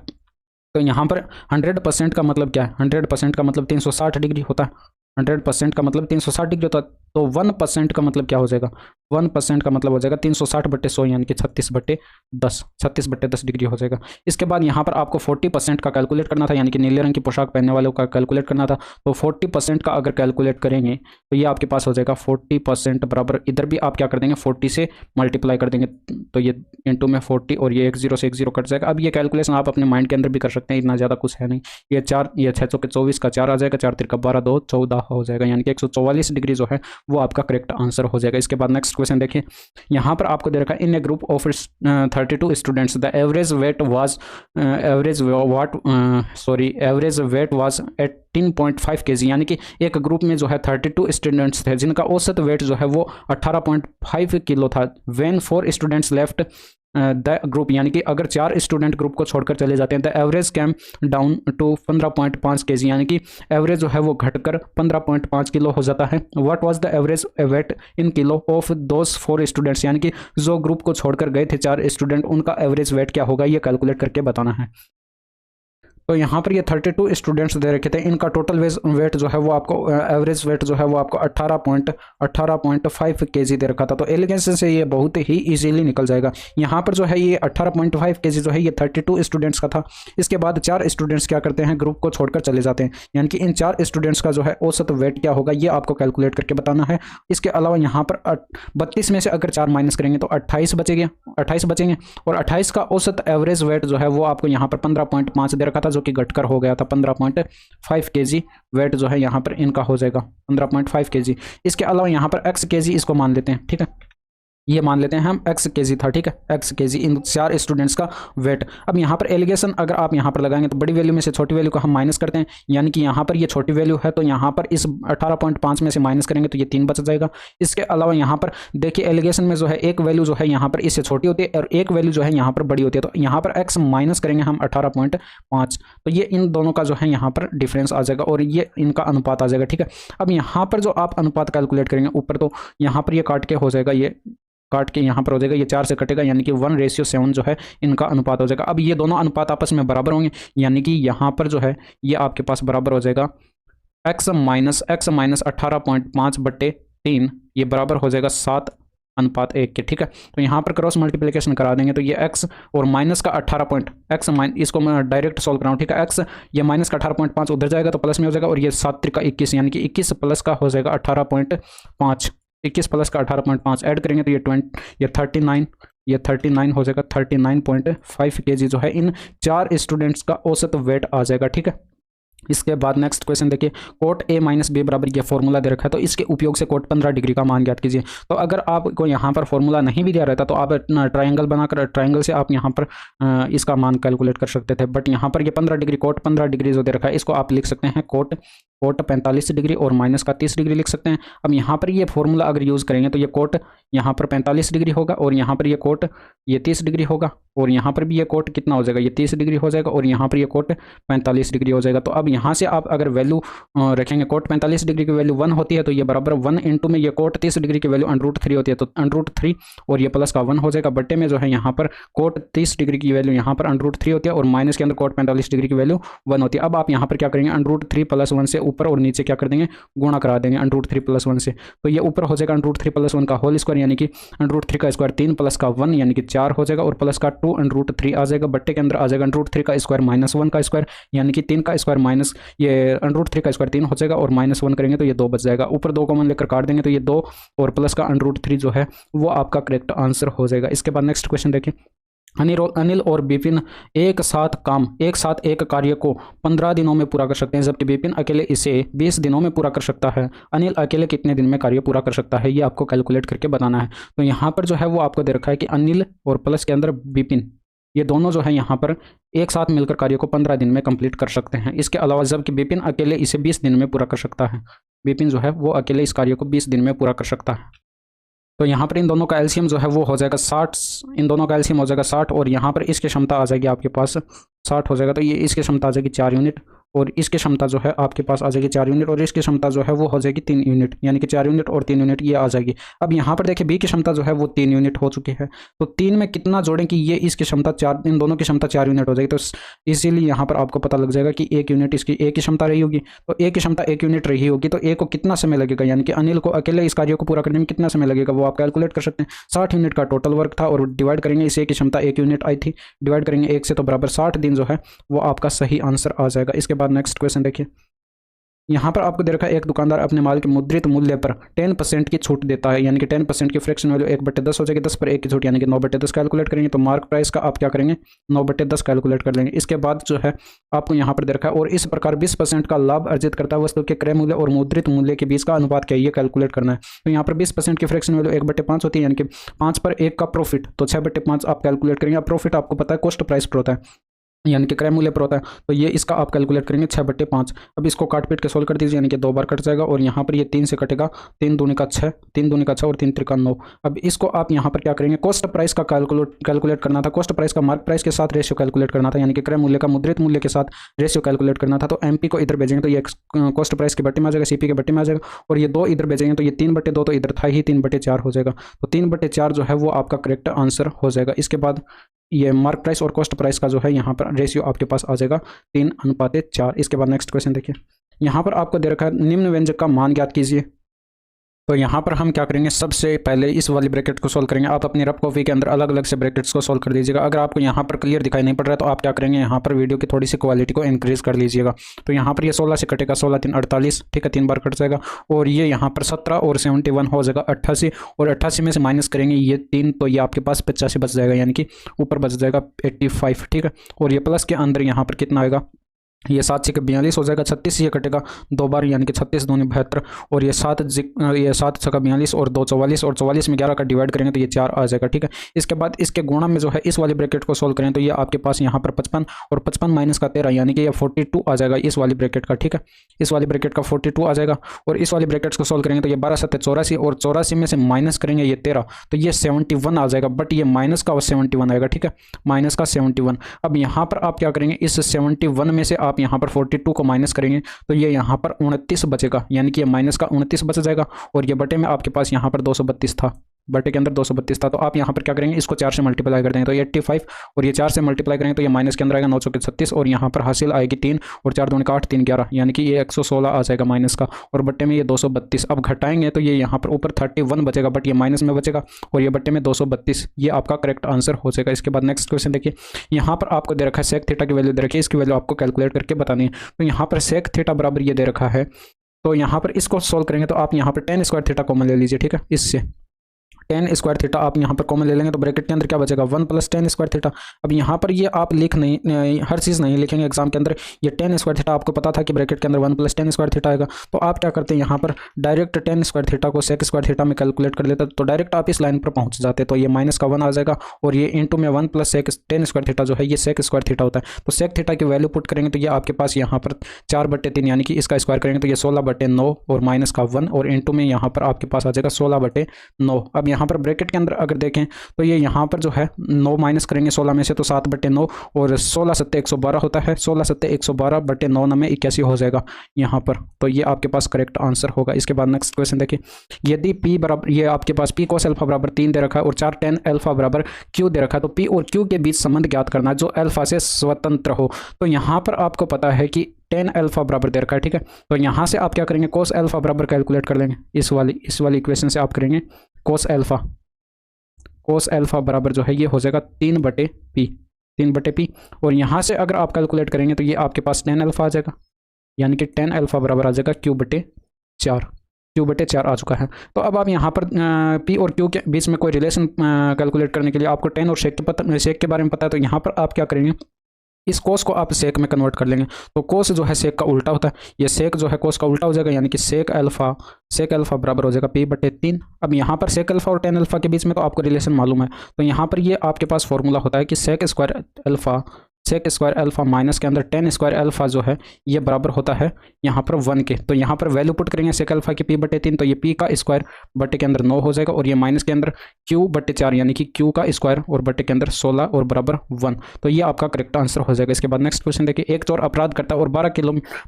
तो यहाँ पर 100% का मतलब क्या है, 100% का मतलब 360 डिग्री होता है, 100% का मतलब 360 डिग्री होता है। तो 1% का मतलब क्या हो जाएगा, 1% का मतलब हो जाएगा 360/100 यानी कि 36/10 डिग्री हो जाएगा। इसके बाद यहाँ पर आपको 40% का कैलकुलेट करना था, यानी कि नीले रंग की पोशाक पहनने वालों का कैलकुलेट करना था। तो 40% का अगर कैलकुलेट करेंगे तो ये आपके पास हो जाएगा 40% बराबर, इधर भी आप क्या कर देंगे 40 से मल्टीप्लाई कर देंगे, तो ये इंटू में 40 और ये 1 0 से 1 0 कट जाएगा। अब ये कैलकुलेशन आप अपने माइंड के अंदर भी कर सकते हैं, इतना ज़्यादा कुछ है नहीं। ये 6 चौके 24 का 4 आ जाएगा, 4 तिरका 12 2 14 हो जाएगा, यानी कि 144 डिग्री जो है वो आपका करेक्ट आंसर हो जाएगा। इसके बाद नेक्स्ट क्वेश्चन देखिए, यहाँ पर आपको दे रखा है in a group of 32 students the average weight was 18.5 kg, यानी कि एक ग्रुप में जो है 32 स्टूडेंट्स थे जिनका औसत वेट जो है वो 18.5 किलो था। When 4 students left the group, यानी कि अगर 4 स्टूडेंट ग्रुप को छोड़कर चले जाते हैं, the average came down to 15.5 kg, यानी कि एवरेज जो है वो घटकर 15.5 किलो हो जाता है। What was the average wait in kilo of those 4 students, यानी कि जो ग्रुप को छोड़कर गए थे 4 स्टूडेंट, उनका एवरेज वेट क्या होगा ये कैलकुलेट करके बताना है। तो यहाँ पर ये 32 स्टूडेंट्स दे रखे थे, इनका टोटल वेट जो है वो आपको एवरेज वेट जो है वो आपको 18.5 kg दे रखा था। तो एलिगेंस से ये बहुत ही इजीली निकल जाएगा। यहाँ पर जो है ये 18.5 kg जो है ये 32 स्टूडेंट्स का था। इसके बाद 4 स्टूडेंट्स क्या करते हैं, ग्रुप को छोड़कर चले जाते हैं, यानी कि इन 4 स्टूडेंट्स का जो है औसत वेट क्या होगा ये आपको कैलकुलेट करके बताना है। इसके अलावा यहाँ पर 32 में से अगर 4 माइनस करेंगे तो 28 बचेंगे, और 28 का औसत एवरेज वेट जो है वो आपको यहाँ पर 15.5 दे रखा था, जो कि घटकर हो गया था 15.5 kg वेट जो है यहाँ पर इनका हो जाएगा 15.5 kg। इसके अलावा यहाँ पर x kg इसको मान लेते हैं, ठीक है, ये मान लेते हैं हम x kg था, ठीक है, x kg इन 4 स्टूडेंट्स का वेट। अब यहाँ पर एलिगेशन अगर आप यहाँ पर लगाएंगे तो बड़ी वैल्यू में से छोटी वैल्यू को हम माइनस करते हैं, यानी कि यहाँ पर ये छोटी वैल्यू है तो यहाँ पर इस 18.5 में से माइनस करेंगे तो ये 3 बच जाएगा। इसके अलावा यहाँ पर देखिए एलिगेशन में जो है एक वैल्यू जो है यहाँ पर इससे छोटी होती है और एक वैल्यू जो है यहाँ पर बड़ी होती है, तो यहाँ पर x माइनस करेंगे हम 18.5, तो ये इन दोनों का जो है यहाँ पर डिफरेंस आ जाएगा और ये इनका अनुपात आ जाएगा, ठीक है। अब यहाँ पर जो आप अनुपात कैलकुलेट करेंगे ऊपर, तो यहाँ पर ये काट के हो जाएगा, ये काट के यहाँ पर हो जाएगा, ये 4 से कटेगा, यानी कि 1:7 जो है इनका अनुपात हो जाएगा। अब ये दोनों अनुपात आपस में बराबर होंगे, यानी कि यहाँ पर जो है ये आपके पास बराबर हो जाएगा x माइनस 18.5/3, ये बराबर हो जाएगा 7:1 के, ठीक है। तो यहाँ पर क्रॉस मल्टीप्लिकेशन करा देंगे तो ये x और माइनस का 18 इसको मैं डायरेक्ट सॉल्व कराऊँ, ठीक है, x ये माइनस का 18.5 उधर जाएगा तो प्लस में हो जाएगा और ये 7 त्रिका 21, यानी कि 21 प्लस का हो जाएगा 18.5, 21 प्लस का 18.5 ऐड करेंगे तो ये 39 हो जाएगा 39.5 kg जो है इन 4 स्टूडेंट्स का औसत वेट आ जाएगा, ठीक है। इसके बाद नेक्स्ट क्वेश्चन देखिए, कोट a माइनस बी बराबर ये फॉर्मूला दे रखा है, तो इसके उपयोग से कोट 15 डिग्री का मान ज्ञात कीजिए। तो अगर आपको यहाँ पर फॉर्मूला नहीं भी दिया रहता तो आप ट्रायंगल बनाकर ट्रायंगल से आप यहाँ पर इसका मान कैलकुलेट कर सकते थे, बट यहाँ पर ये 15 डिग्री कोट 15 डिग्री जो दे रखा है इसको आप लिख सकते हैं कोट 45 डिग्री और माइनस का 30 डिग्री लिख सकते हैं। अब यहाँ पर ये फॉर्मूला अगर यूज़ करेंगे तो ये कोट यहाँ पर 45 डिग्री होगा और यहाँ पर ये कोट ये 30 डिग्री होगा और यहाँ पर भी ये कोट कितना हो जाएगा, ये 30 डिग्री हो जाएगा और यहाँ पर ये कोट 45 डिग्री हो जाएगा। तो अब यहाँ से आप अगर वैल्यू रखेंगे, कोट 45 डिग्री की वैल्यू 1 होती है तो ये बराबर 1 इंटू में ये कोट 30 डिग्री की वैल्यू √3 होती है तो √3 और ये प्लस का 1 हो जाएगा, बट्टे में जो है यहाँ पर कोट 30 डिग्री की वैल्यू यहाँ पर √3 होती है और माइनस के अंदर कोट 45 डिग्री की वैल्यू 1 होती है। अब आप यहाँ पर क्या करेंगे, √3 + 1 से ऊपर और नीचे क्या कर देंगे, गुणा करा देंगे √3 + 1 से, तो ये ऊपर हो जाएगा √3 + 1 का होल स्क्वायर, यानी कि √3 का स्क्वायर 3 प्लस का 1 यानी कि 4 हो जाएगा और प्लस का 2 √3 आ जाएगा, बट्टे के अंदर आ जाएगा √3 का स्क्वायर माइनस 1 का स्क्वायर, यानी कि 3 का स्क्वायर माइनस ये √3 का स्क्वायर 3 हो जाएगा और माइनस 1 करेंगे तो ये 2 बच जाएगा। ऊपर 2 कॉमन लेकर काट देंगे तो ये 2 और प्लस का √3 जो है वो आपका करेक्ट आंसर हो जाएगा। इसके बाद नेक्स्ट क्वेश्चन देखिए, अनिल और विपिन एक साथ एक कार्य को 15 दिनों में पूरा कर सकते हैं, जबकि विपिन अकेले इसे 20 दिनों में पूरा कर सकता है। अनिल अकेले कितने दिन में कार्य पूरा कर सकता है, ये आपको कैलकुलेट करके बताना है। तो यहाँ पर जो है वो आपको दे रखा है कि अनिल और प्लस के अंदर विपिन, ये दोनों जो है यहाँ पर एक साथ मिलकर कार्य को 15 दिन में कंप्लीट कर सकते हैं। इसके अलावा जबकि विपिन अकेले इसे 20 दिन में पूरा कर सकता है, विपिन जो है वो अकेले इस कार्य को 20 दिन में पूरा कर सकता है। तो यहाँ पर इन दोनों का एलसीएम जो है वो हो जाएगा 60, इन दोनों का एलसीएम हो जाएगा 60 और यहाँ पर इसकी क्षमता आ जाएगी आपके पास 60 हो जाएगा, तो ये इसकी क्षमता आ जाएगी 4 यूनिट और इसकी क्षमता जो है आपके पास आ जाएगी 4 यूनिट और इसकी क्षमता जो है वो हो जाएगी 3 यूनिट, यानी कि 4 यूनिट और 3 यूनिट ये आ जाएगी। अब यहाँ पर देखिए बी की क्षमता जो है वो 3 यूनिट हो चुकी है, तो 3 में कितना जोड़ें कि ये इसकी क्षमता 4, इन दोनों की क्षमता 4 यूनिट हो जाएगी, तो इसीलिए यहाँ पर आपको पता लग जाएगा कि 1 यूनिट इसकी ए की क्षमता रही होगी, तो ए की क्षमता 1 यूनिट रही होगी, तो ए को कितना समय लगेगा, यानी कि अनिल को अकेले इस कार्य को पूरा करने में कितना समय लगेगा वो आप कैलकुलेट कर सकते हैं। 60 यूनिट का टोटल वर्क था और डिवाइड करेंगे, इस ए की क्षमता 1 यूनिट आई थी, डिवाइड करेंगे 1 से तो बराबर 60 दिन जो है वो आपका सही आंसर आ जाएगा। इसके बाद नेक्स्ट क्वेश्चन देखिए, यहाँ पर आपको दे रखा है एक दुकानदार अपने माल के मुद्रित मूल्य पर 10% की छूट देता है, यानी कि 10% की फ्रैक्शन वैल्यू 1/10 हो जाएगी, 10 पर 1 की छूट यानी कि 9/10 कैलकुलेट करेंगे, तो मार्क प्राइस का आप क्या करेंगे 9/10 कैलकुलेट कर लेंगे। इसके बाद जो है आपको यहाँ पर दे रखा है और इस प्रकार 20% का लाभ अर्जित करता है वस्तु के क्रय मूल्य और मुद्रित मूल्य के बीच का अनुपात क्या है ये कैलकुलेट करना है। तो यहाँ पर 20% की फ्रैक्शन वैल्यू 1/5 होती है, यानी कि 5 पर 1 का प्रॉफिट, तो 6/5 आप कैलकुलेट करेंगे। प्रॉफिट आपको पता है कॉस्ट प्राइस पर होता है, यानी कि क्रय मूल्य पर होता है, तो ये इसका आप कैलकुलेट करेंगे 6/5। अब इसको काट पीट के सोल्व कर दीजिए, यानी कि 2 बार कट जाएगा और यहाँ पर ये 3 से कटेगा, 3 दूनी का 6, 3 दूनी का 6 और 3 त्रिका 9। अब इसको आप यहाँ पर क्या करेंगे, कॉस्ट प्राइस का कैलकुलेट करना था, कॉस्ट प्राइस का मार्क प्राइस के साथ रेशियो कैलकुलेट करना था, यानी कि क्रय मूल्य का मुद्रित मूल्य के साथ रेशियो कैलकुलेट करना था। तो एमपी को इधर भेजेंगे तो ये कॉस्ट प्राइस के बट्टे में आ जाएगा, सीपी के बट्टे में आ जाएगा और ये 2 इधर भेजेंगे तो ये 3/2 तो इधर था ही 3/4 हो जाएगा, तो 3/4 जो है वो आपका करेक्ट आंसर हो जाएगा। इसके बाद ये मार्क प्राइस और कॉस्ट प्राइस का जो है यहाँ पर रेशियो आपके पास आ जाएगा 3:4। इसके बाद नेक्स्ट क्वेश्चन देखिए, यहाँ पर आपको दे रखा है निम्न व्यंजक का मान ज्ञात कीजिए। तो यहाँ पर हम क्या करेंगे, सबसे पहले इस वाली ब्रैकेट को सोल्व करेंगे। आप अपनी रफ कॉपी के अंदर अलग अलग से ब्रैकेट्स को सोल्व कर दीजिएगा। अगर आपको यहाँ पर क्लियर दिखाई नहीं पड़ रहा है तो आप क्या करेंगे, यहाँ पर वीडियो की थोड़ी सी क्वालिटी को इंक्रीज कर लीजिएगा। तो यहाँ पर ये 16 से कटेगा, 16 3 48, ठीक है, 3 बार कट जाएगा और ये यहाँ पर 17 और 71 हो जाएगा 88 और 88 में से माइनस करेंगे ये 3, तो ये आपके पास 85 बच जाएगा, यानी कि ऊपर बच जाएगा 85, ठीक है। और ये प्लस के अंदर यहाँ पर कितना आएगा ये 7 6 42 हो जाएगा, 36 ये कटेगा 2 बार यानी कि 36 दूनी 72, और ये 7 6 42 और 2 44, और 44 में 11 का डिवाइड करेंगे तो ये 4 आ जाएगा, ठीक है। इसके बाद इसके गुणा में जो है इस वाली ब्रैकेट को सोल्व करें तो ये आपके पास यहाँ पर 55 और 55 माइनस का 13 यानी कि ये 42 आ जाएगा इस वाली ब्रैकेट का, ठीक है। इस वाली ब्रैकेट का 42 आ जाएगा, और इस वाली ब्रैकेट्स को सोल्व करेंगे तो ये 12 7 84, और 84 में से माइनस करेंगे ये 13 तो ये 71 आ जाएगा, बट ये माइनस का 71 आएगा, ठीक है, माइनस का 71। अब यहाँ पर आप क्या करेंगे, इस 71 में से आप यहाँ पर 42 को माइनस करेंगे तो ये यहाँ पर 29 बचेगा, यानी कि ये माइनस का 29 बच जाएगा, और ये बटे में आपके पास यहाँ पर 232 था, बटे के अंदर 232 था। तो आप यहाँ पर क्या करेंगे, इसको 4 से मल्टीप्लाई कर देंगे तो ये 85, और ये 4 से मल्टीप्लाई करेंगे तो ये माइनस के अंदर आएगा 9 के 36, और यहाँ पर हासिल आएगी 3, और 4 दूनी का 8 3 11 यानी कि ये 116 आ जाएगा माइनस का, और बट्टे में ये 232। अब घटाएंगे तो ये यहाँ पर ऊपर 31 बचेगा, बट ये माइनस में बचेगा, और ये बट्टे में 232, ये आपका करेक्ट आंसर हो जाएगा। इसके बाद नेक्स्ट क्वेश्चन देखिए, यहाँ पर आपको दे रखा है सेक थीटा की वैल्यू दे रखी है, इसकी वैल्यू आपको कैलकुलेट करके बतानी है। तो यहाँ पर सेक थीटा बराबर ये दे रखा है, तो यहाँ पर इसको सोल्व करेंगे तो आप यहाँ पर tan स्क्वायर थीटा कॉमन ले लीजिए, ठीक है। इससे tan स्क्वायर थीटा आप यहाँ पर कॉमन ले लेंगे तो ब्रैकेट के अंदर क्या बचेगा 1 + tan स्क्वायर थीटा। अब यहाँ पर ये आप लिख नहीं हर चीज़ नहीं लिखेंगे एग्जाम के अंदर, ये tan स्क्वायर थीटा आपको पता था कि ब्रैकेट के अंदर 1 + tan स्क्वायर थीटा आएगा, तो आप क्या करते हैं यहाँ पर डायरेक्ट tan स्क्वायर थीटा को sec स्क्वायर थीटा में कैलकुलेट कर लेते तो डायरेक्ट आप इस लाइन पर पहुँच जाते। तो ये माइनस का 1 आ जाएगा, और ये इंटू में 1 + sec tan स्क्वायर थीटा जो है ये sec स्क्वायर थीटा होता है। तो sec थीटा की वैल्यू पुट करेंगे तो ये आपके पास यहाँ पर 4/3 यानी कि इसका स्क्वायर करेंगे तो ये 16/9 और माइनस का 1, और इंटू में यहाँ पर आपके पास आ जाएगा 16/9। अब यहाँ पर ब्रैकेट के अंदर अगर देखें तो ये यहाँ पर जो है 9 माइनस करेंगे 16 में से तो 7/9, और 16 7 112 होता है, 16 7 112/9 में 81 हो जाएगा यहाँ पर। तो ये आपके पास करेक्ट आंसर होगा। इसके बाद नेक्स्ट क्वेश्चन देखिए, यदि p बराबर ये आपके पास p cos अल्फा बराबर 3 दे रखा है और 4 tan अल्फा बराबर q दे रखा है, तो p और q के बीच संबंध ज्ञात करना है जो अल्फा से स्वतंत्र हो। तो यहाँ पर आपको पता है कि tan अल्फा बराबर दे रखा है, ठीक है। तो यहाँ से आप क्या करेंगे cos अल्फा बराबर कैलकुलेट कर लेंगे, इस वाली इक्वेशन से आप करेंगे cos अल्फा बराबर जो है ये हो जाएगा 3/p, और यहाँ से अगर आप कैलकुलेट करेंगे तो ये आपके पास tan अल्फा आ जाएगा, यानी कि tan अल्फा बराबर आ जाएगा q/4 आ चुका है। तो अब आप यहाँ पर p और q के बीच में कोई रिलेशन कैलकुलेट करने के लिए आपको tan और sec के बारे में पता है, तो यहाँ पर आप क्या करेंगे, इस कोस को आप सेक में कन्वर्ट कर लेंगे। तो कोस जो है सेक का उल्टा होता है, ये सेक जो है कोस का उल्टा हो जाएगा, यानी कि सेक अल्फा बराबर हो जाएगा p/3। अब यहाँ पर सेक अल्फा और tan अल्फा के बीच में तो आपको रिलेशन मालूम है, तो यहाँ पर ये आपके पास फॉर्मूला होता है कि सेक स्क्वायर अल्फा माइनस के अंदर tan स्क्वायर अल्फा जो है ये बराबर होता है यहाँ पर 1 के। तो यहाँ पर वैल्यू पुट करेंगे सेक अल्फा की p/3, तो ये p का स्क्वायर बटे के अंदर 9 हो जाएगा, और ये माइनस के अंदर q/4 यानी कि q का स्क्वायर और बटे के अंदर 16 और बराबर 1। तो ये आपका करेक्ट आंसर हो जाएगा। इसके बाद नेक्स्ट क्वेश्चन देखिए, एक चोर अपराध करता है और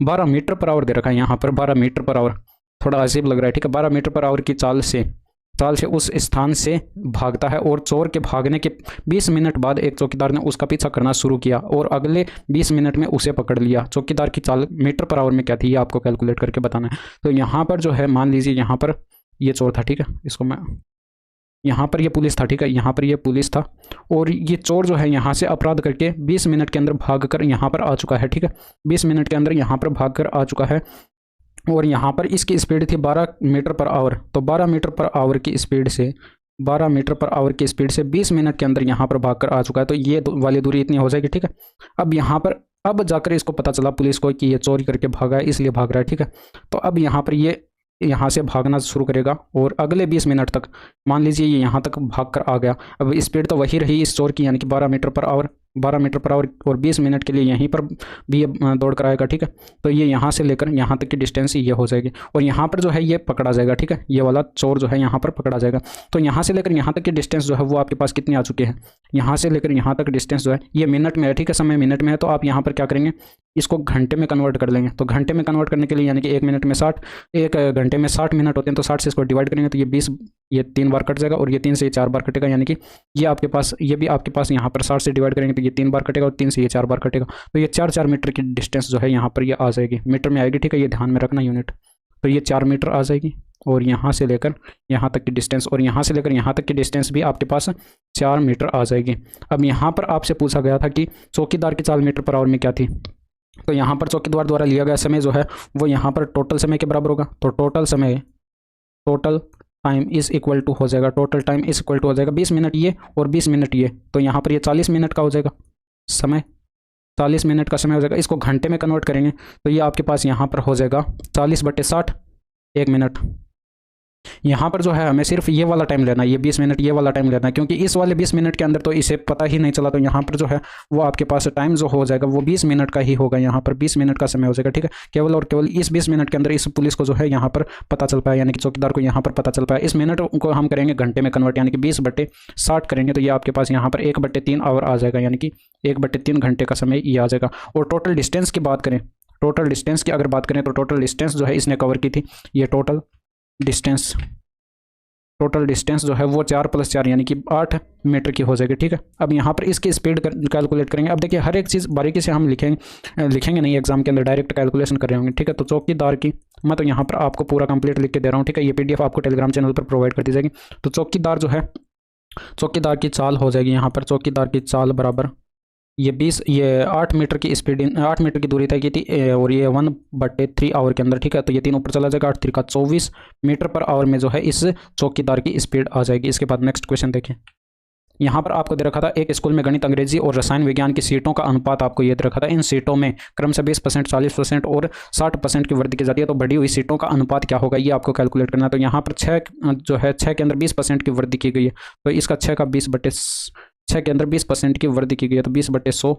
12 मीटर पर आवर दे रखा है, यहाँ पर 12 मीटर पर आवर थोड़ा अजीब लग रहा है, ठीक है। 12 मीटर पर आवर की चाल से उस स्थान से भागता है, और चोर के भागने के 20 मिनट बाद एक चौकीदार ने उसका पीछा करना शुरू किया और अगले 20 मिनट में उसे पकड़ लिया। चौकीदार की चाल मीटर पर आवर में क्या थी ये आपको कैलकुलेट करके बताना है। तो यहाँ पर जो है मान लीजिए यहाँ पर ये चोर था, ठीक है, इसको मैं यहाँ पर ये पुलिस था, ठीक है, यहाँ पर ये पुलिस था, और ये चोर जो है यहाँ से अपराध करके 20 मिनट के अंदर भाग कर यहाँ पर आ चुका है, ठीक है। 20 मिनट के अंदर यहाँ पर भाग कर आ चुका है, और यहाँ पर इसकी स्पीड थी 12 मीटर पर आवर। तो 12 मीटर पर आवर की स्पीड से 20 मिनट के अंदर यहाँ पर भागकर आ चुका है। तो ये वाली दूरी इतनी हो जाएगी, ठीक है। अब यहाँ पर अब जाकर इसको पता चला पुलिस को कि ये चोरी करके भागा है, इसलिए भाग रहा है, ठीक है। तो अब यहाँ पर ये यहाँ से भागना शुरू करेगा, और अगले 20 मिनट तक मान लीजिए ये यहाँ तक भागकर आ गया। अब स्पीड तो वही रही इस चोर की, यानी कि 12 मीटर पर आवर और 20 मिनट के लिए यहीं पर भी दौड़ कर आएगा, ठीक है। तो ये यहाँ से लेकर यहाँ तक की डिस्टेंस ये हो जाएगी, और यहाँ पर जो है ये पकड़ा जाएगा, ठीक है। ये वाला चोर जो है यहाँ पर पकड़ा जाएगा। तो यहाँ से लेकर यहाँ तक की डिस्टेंस जो है वो आपके पास कितनी आ चुकी है, यहाँ से लेकर यहाँ तक डिस्टेंस जो है ये मिनट में है, ठीक है, समय मिनट में है। तो आप यहाँ पर क्या करेंगे, इसको घंटे में कन्वर्ट कर लेंगे। तो घंटे में कन्वर्ट करने के लिए यानी कि 1 मिनट में 60, 1 घंटे में 60 मिनट होते हैं, तो 60 से इसको डिवाइड करेंगे तो ये 20, ये 3 बार कट जाएगा, और ये 3 से ये 4 बार कटेगा, यानी कि ये आपके पास ये भी आपके पास यहाँ पर 60 से डिवाइड करेंगे तो ये 3 बार कटेगा, और 3 से ये 4 बार कटेगा। तो ये 4 मीटर की डिस्टेंस जो है यहाँ पर ये आ जाएगी, मीटर में आएगी, ठीक है, ये ध्यान में रखना यूनिट। तो ये 4 मीटर आ जाएगी, और यहाँ से लेकर यहाँ तक की डिस्टेंस, और यहाँ से लेकर यहाँ तक की डिस्टेंस भी आपके पास 4 मीटर आ जाएगी। अब यहाँ पर आपसे पूछा गया था कि चौकीदार की चाल मीटर पर आवर में क्या थी। तो यहाँ पर चौकीदार द्वारा लिया गया समय जो है वो यहाँ पर टोटल समय के बराबर होगा। तो total time is equal to हो जाएगा, total time is equal to हो जाएगा 20 मिनट ये और 20 मिनट ये। तो यहाँ पर ये 40 मिनट का हो जाएगा समय, 40 मिनट का समय हो जाएगा। इसको घंटे में कन्वर्ट करेंगे तो ये आपके पास यहाँ पर हो जाएगा 40/60 1 मिनट। यहाँ पर जो है हमें सिर्फ ये वाला टाइम लेना है, ये 20 मिनट ये वाला टाइम लेना है, क्योंकि इस वाले 20 मिनट के अंदर तो इसे पता ही नहीं चला। तो यहाँ पर जो है वो आपके पास टाइम जो हो जाएगा वो 20 मिनट का ही होगा। यहाँ पर 20 मिनट का समय हो जाएगा, ठीक है। केवल और केवल इस 20 मिनट के अंदर इस पुलिस को जो है यहाँ पर पता चल पाया, यानी कि चौकीदार को यहाँ पर पता चल पाया। इस मिनट को हम करेंगे घंटे में कन्वर्ट, यानी कि 20/60 करेंगे तो ये आपके पास यहाँ पर 1/3 आवर आ जाएगा, यानी कि 1/3 घंटे का समय ये आ जाएगा। और टोटल डिस्टेंस की बात करें, टोटल डिस्टेंस की अगर बात करें तो टोटल डिस्टेंस जो है इसने कवर की थी, ये टोटल डिस्टेंस जो है वो 4 + 4 यानी कि 8 मीटर की हो जाएगी, ठीक है। अब यहाँ पर इसकी स्पीड कैलकुलेट करेंगे। अब देखिए हर एक चीज़ बारीकी से हम लिखेंगे नहीं एग्जाम के अंदर, डायरेक्ट कैलकुलेशन कर रहे होंगे, ठीक है। तो चौकीदार की मैं तो यहाँ पर आपको पूरा कंप्लीट लिख के दे रहा हूँ, ठीक है। ये PDF आपको टेलीग्राम चैनल पर प्रोवाइड कर दी जाएगी। तो चौकीदार जो है, चौकीदार की चाल हो जाएगी यहाँ पर, चौकीदार की चाल बराबर ये 8 मीटर की स्पीड, 8 मीटर की दूरी तय की थी, और ये 1/3 आवर के अंदर, ठीक है। तो ये 3 ऊपर चला जाएगा, 8 × 3 = 24 मीटर पर आवर में जो है इस चौकीदार की स्पीड आ जाएगी। इसके बाद नेक्स्ट क्वेश्चन देखिए। यहाँ पर आपको दे रखा था एक स्कूल में गणित, अंग्रेजी और रसायन विज्ञान की सीटों का अनुपात आपको ये दे रखा था। इन सीटों में क्रमशः 20%, 40% और 60% की वृद्धि की जाती है। तो बढ़ी हुई सीटों का अनुपात क्या होगा ये आपको कैलकुलेट करना है। तो यहाँ पर 6 जो है 6 के अंदर 20% की वृद्धि की गई है, तो इसका 6 का 20/6 के अंदर 20% की वृद्धि की गई है, तो 20/100।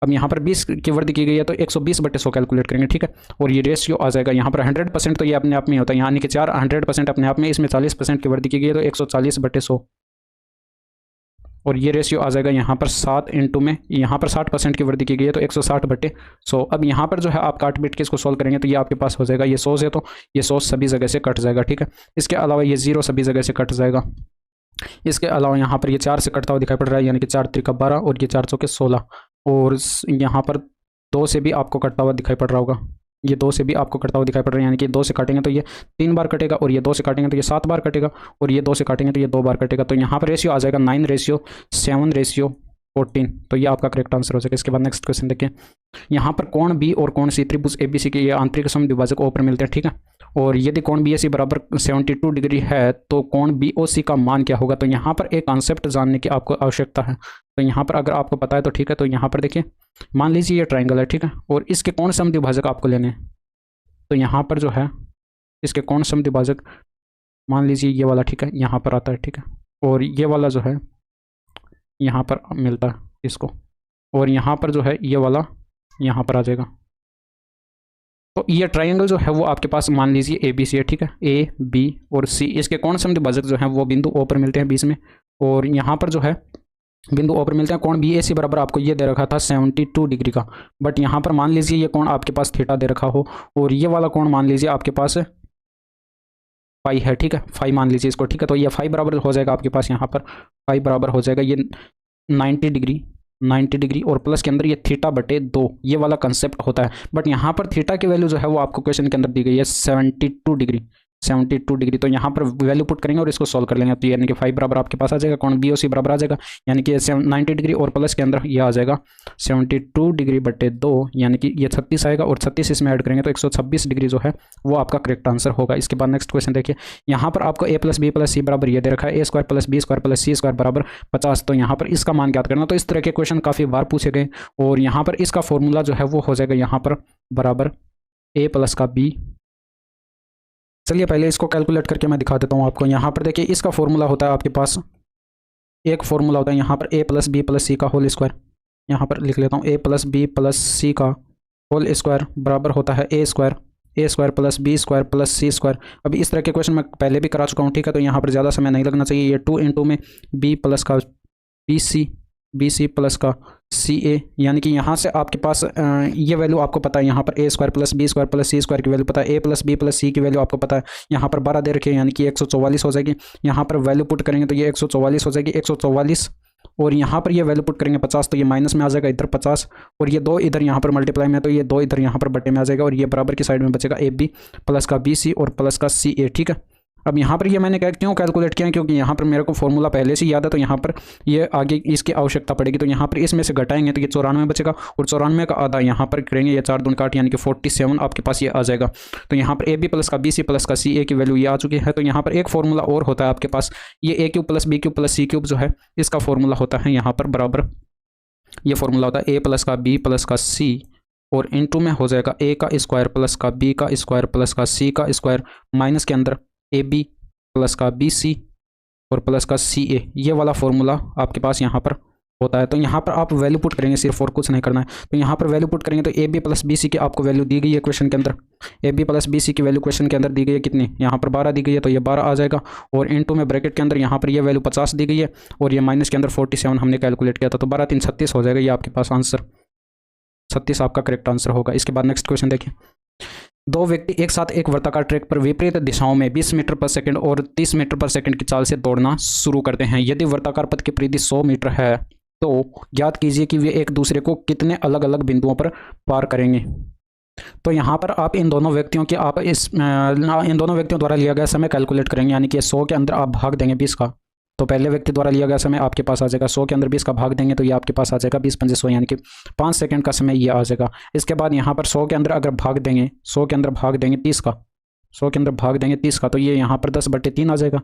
अब यहाँ पर 20 की वृद्धि की गई है तो 120/100 कैलकुलेट करेंगे, ठीक है। और ये रेशियो आ जाएगा यहाँ पर 100%, तो ये अपने आप में होता है, यानी कि 4 100% अपने आप में, इसमें 40% की वृद्धि की गई है तो 140/100। और ये रेशियो आ जाएगा यहाँ पर 7 × में, यहाँ पर 60% की वृद्धि की गई है तो 160/100। अब यहाँ पर जो है आप काट पीट के इसको सॉल्व करेंगे तो ये आपके पास हो जाएगा, ये 100 है तो ये 100 सभी जगह से कट जाएगा, ठीक है। इसके अलावा ये 0 सभी जगह से कट जाएगा। इसके अलावा यहाँ पर ये 4 से कटता हुआ दिखाई पड़ रहा है, यानी कि 4 × 3 = 12 और ये 4 × 4 = 16। और यहाँ पर 2 से भी आपको कटता हुआ दिखाई पड़ रहा होगा, ये 2 से भी आपको कटता हुआ दिखाई पड़ रहा है, यानी कि 2 से काटेंगे तो ये 3 बार कटेगा, और ये 2 से काटेंगे तो ये 7 बार कटेगा, और ये 2 से काटेंगे तो ये 2 बार कटेगा। तो यहाँ पर रेशियो आ जाएगा 9:7:14। तो ये आपका करेक्ट आंसर हो जाएगा। इसके बाद नेक्स्ट क्वेश्चन देखिए। यहाँ पर कोण बी और कोण सी त्रिभुज ABC के ये आंतरिक समद्विभाजक O पर मिलते हैं, ठीक है। और यदि कोण BAC बराबर 72 डिग्री है तो कोण BOC का मान क्या होगा। तो यहाँ पर एक कॉन्सेप्ट जानने की आपको आवश्यकता है। तो यहाँ पर अगर आपको पता है तो ठीक है। तो यहाँ पर देखिए, मान लीजिए ये ट्राइंगल है, ठीक है, और इसके कोण समद्विभाजक आपको लेने हैं। तो यहाँ पर जो है इसके कोण समद्विभाजक मान लीजिए ये वाला, ठीक है, यहाँ पर आता है, ठीक है, और ये वाला जो है यहाँ पर मिलता है इसको, और यहाँ पर जो है ये वाला यहाँ पर आ जाएगा। तो ये ट्रायंगल जो है वो आपके पास मान लीजिए ABC है, ठीक है, AB और C। इसके कोण समद्विभाजक जो है वो बिंदु O पर मिलते हैं बीच में, और यहाँ पर जो है बिंदु O पर मिलते हैं। कोण BAC बराबर आपको ये दे रखा था 72 डिग्री का, बट यहाँ पर मान लीजिए ये कोण आपके पास थीटा दे रखा हो, और ये वाला कोण मान लीजिए आपके पास फाई है, ठीक है, फाई मान लीजिए इसको, ठीक है। तो ये फाई बराबर हो जाएगा आपके पास, यहाँ पर फाई बराबर हो जाएगा ये 90 डिग्री और प्लस के अंदर ये θ/2 ये वाला कंसेप्ट होता है। बट यहाँ पर थीटा की वैल्यू जो है वो आपको क्वेश्चन के अंदर दी गई है 72 डिग्री। तो यहाँ पर वैल्यू पुट करेंगे और इसको सॉल्व कर लेंगे, तो यानी कि 5 बराबर आपके पास आ जाएगा, कोण BOC बराबर आ जाएगा, यानी कि 90 डिग्री और प्लस के अंदर ये आ जाएगा 72 डिग्री/2, यानी कि ये 36 आएगा, और 36 इसमें ऐड करेंगे तो 126 डिग्री जो है वो आपका करेक्ट आंसर होगा। इसके बाद नेक्स्ट क्वेश्चन देखिए। यहाँ पर आपको A + B + C बराबर ये दे रखा है A² + B² + C² बराबर 50। तो यहाँ पर इसका मान ज्ञात करना। तो इस तरह के क्वेश्चन काफ़ी बार पूछे गए, और यहाँ पर इसका फॉर्मूला जो है वो हो जाएगा यहाँ पर बराबर A + B। चलिए पहले इसको कैलकुलेट करके मैं दिखा देता हूँ आपको। यहाँ पर देखिए इसका फॉर्मूला होता है आपके पास, एक फॉर्मूला होता है यहाँ पर A + B + C का होल स्क्वायर। यहाँ पर लिख लेता हूँ A + B + C का होल स्क्वायर बराबर होता है A² + B² + C²। अभी इस तरह के क्वेश्चन मैं पहले भी करा चुका हूँ, ठीक है। तो यहाँ पर ज़्यादा समय नहीं लगना चाहिए। ये 2 × में B + का BC + का CA, यानी कि यहाँ से आपके पास ये वैल्यू आपको पता है, यहाँ पर A² + B² + C² की वैल्यू पता है, A + B + C की वैल्यू आपको पता है। यहाँ पर 12 दे रखे हैं, यानी कि 144 हो जाएगी। यहाँ पर वैल्यू पुट करेंगे तो ये 144 हो जाएगी, 144, और यहाँ पर ये वैल्यू पुट करेंगे 50, तो ये माइनस में आ जाएगा इधर 50, और ये 2 इधर यहाँ पर मल्टीप्लाई में है तो ये 2 इधर यहाँ पर बटे में आ जाएगा, और ये बराबर की साइड में बचेगा AB + का BC और प्लस का CA, ठीक है। अब यहाँ पर ये मैंने क्यों कैलकुलेट किया है, क्योंकि यहाँ पर मेरे को फॉर्मूला पहले से याद है, तो यहाँ पर ये आगे इसकी आवश्यकता पड़ेगी। तो यहाँ पर इसमें से घटाएंगे तो ये 94 बचेगा, और 94 का आधा यहाँ पर करेंगे, ये 4 दूनी 8, यानी कि 47 आपके पास ये आ जाएगा। तो यहाँ पर AB + का BC + का CA की वैल्यू ये आ चुकी है। तो यहाँ पर एक फॉर्मूला और होता है आपके पास, ये A³ + B³ + C³ जो है इसका फॉर्मूला होता है यहाँ पर बराबर ये फॉर्मूला होता है ए प्लस का बी प्लस का सी और इनटू में हो जाएगा ए का स्क्वायर प्लस का बी का स्क्वायर प्लस का सी का स्क्वायर माइनस के अंदर ए बी प्लस का बी सी और प्लस का सी ए। ये वाला फॉर्मूला आपके पास यहाँ पर होता है। तो यहाँ पर आप वैल्यू पुट करेंगे, सिर्फ और कुछ नहीं करना है। तो यहाँ पर वैल्यू पुट करेंगे तो A B plus B C की आपको वैल्यू दी गई है क्वेश्चन के अंदर। A B plus B C की वैल्यू क्वेश्चन के अंदर दी गई है कितनी, यहाँ पर 12 दी गई है, तो ये 12 आ जाएगा। और इनटू में ब्रैकेट के अंदर यहाँ पर ये वैल्यू 50 दी गई है और ये माइनस के अंदर 47 हमने कैलकुलेट किया था। तो 12 3 36 हो जाएगा। ये आपके पास आंसर 36 आपका करेक्ट आंसर होगा। इसके बाद नेक्स्ट क्वेश्चन देखिए। दो व्यक्ति एक साथ एक वर्ताकार ट्रैक पर विपरीत दिशाओं में 20 मीटर पर सेकंड और 30 मीटर पर सेकंड की चाल से दौड़ना शुरू करते हैं। यदि वर्ताकार पथ की परिधि 100 मीटर है तो ज्ञात कीजिए कि वे एक दूसरे को कितने अलग अलग बिंदुओं पर पार करेंगे। तो यहाँ पर आप इन दोनों व्यक्तियों द्वारा लिया गया समय कैलकुलेट करेंगे, यानी कि 100 के अंदर आप भाग देंगे 20 का। तो पहले व्यक्ति द्वारा लिया गया समय आपके पास आ जाएगा, 100 के अंदर 20 का भाग देंगे तो ये आपके पास आ जाएगा 20 पंजे 100, यानी कि 5 सेकंड का समय ये आ जाएगा। इसके बाद यहाँ पर 100 के अंदर अगर भाग देंगे, 100 के अंदर भाग देंगे 30 का, 100 के अंदर भाग देंगे 30 का, तो ये यहाँ पर 10/3 आ जाएगा,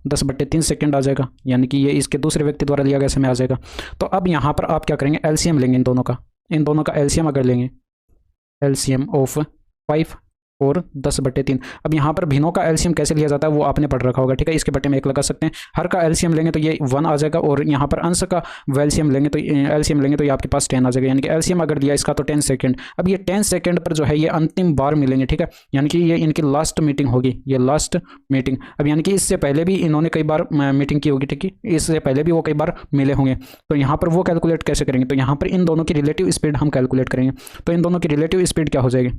10/3 सेकंड आ जाएगा, यानी कि ये इसके दूसरे व्यक्ति द्वारा लिया गया समय आ जाएगा। तो अब यहाँ पर आप क्या करेंगे, एलसीएम लेंगे इन दोनों का एलसीएम अगर लेंगे, एलसीएम ऑफ 5 और 10/3। अब यहाँ पर भिन्नों का एलसीएम कैसे लिया जाता है वो आपने पढ़ रखा होगा, ठीक है। इसके बटे में 1 लगा सकते हैं। हर का एलसीएम लेंगे तो ये 1 आ जाएगा और यहाँ पर अंश का एलसीएम लेंगे तो ये आपके पास 10 आ जाएगा, यानी कि एलसीएम अगर लिया इसका तो 10 सेकंड। अब ये 10 सेकंड पर जो है ये अंतिम बार मिलेंगे, ठीक है, यानी कि ये इनकी लास्ट मीटिंग होगी, ये लास्ट मीटिंग। अब यानी कि इससे पहले भी इन्होंने कई बार मीटिंग की होगी, ठीक है, इससे पहले भी वो कई बार मिले होंगे। तो यहाँ पर वो कैलकुलेट कैसे करेंगे, तो यहाँ पर इन दोनों की रिलेटिव स्पीड हम कैलकुलेट करेंगे। तो इन दोनों की रिलेटिव स्पीड क्या हो जाएगी,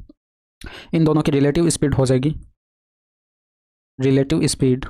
इन दोनों की रिलेटिव स्पीड हो जाएगी, रिलेटिव स्पीड।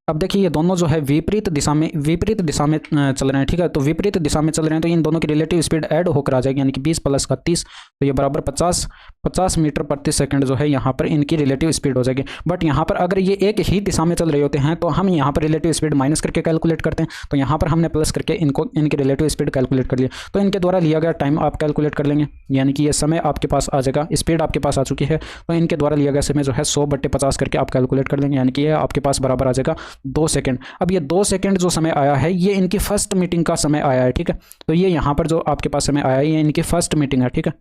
अब देखिए ये दोनों जो है विपरीत दिशा में चल रहे हैं, ठीक है। तो विपरीत दिशा में चल रहे हैं तो इन दोनों की रिलेटिव स्पीड ऐड होकर आ जाएगी, यानी कि 20 प्लस का 30, तो ये बराबर 50 मीटर प्रति सेकंड जो है यहाँ पर इनकी रिलेटिव स्पीड हो जाएगी। बट यहाँ पर अगर ये एक ही दिशा में चल रहे होते हैं तो हम यहाँ पर रिलेटिव स्पीड माइनस करके कैलकुलेट करते हैं। तो यहाँ पर हमने प्लस करके इनकी रिलेटिव स्पीड कैलकुलेट कर लिया। तो इनके द्वारा लिया गया टाइम आप कैलकुलेट कर लेंगे, यानी कि ये समय आपके पास आ जाएगा, स्पीड आपके पास आ चुकी है। तो इनके द्वारा लिया गया समय जो है 100/50 करके आप कैलकुलेट कर लेंगे, यानी कि ये आपके पास बराबर आ जाएगा 2 सेकंड। अब ये 2 सेकंड जो समय आया है ये इनकी फर्स्ट मीटिंग का समय आया है, ठीक है। तो ये यहाँ पर जो आपके पास समय आया है ये इनकी फर्स्ट मीटिंग है, ठीक है,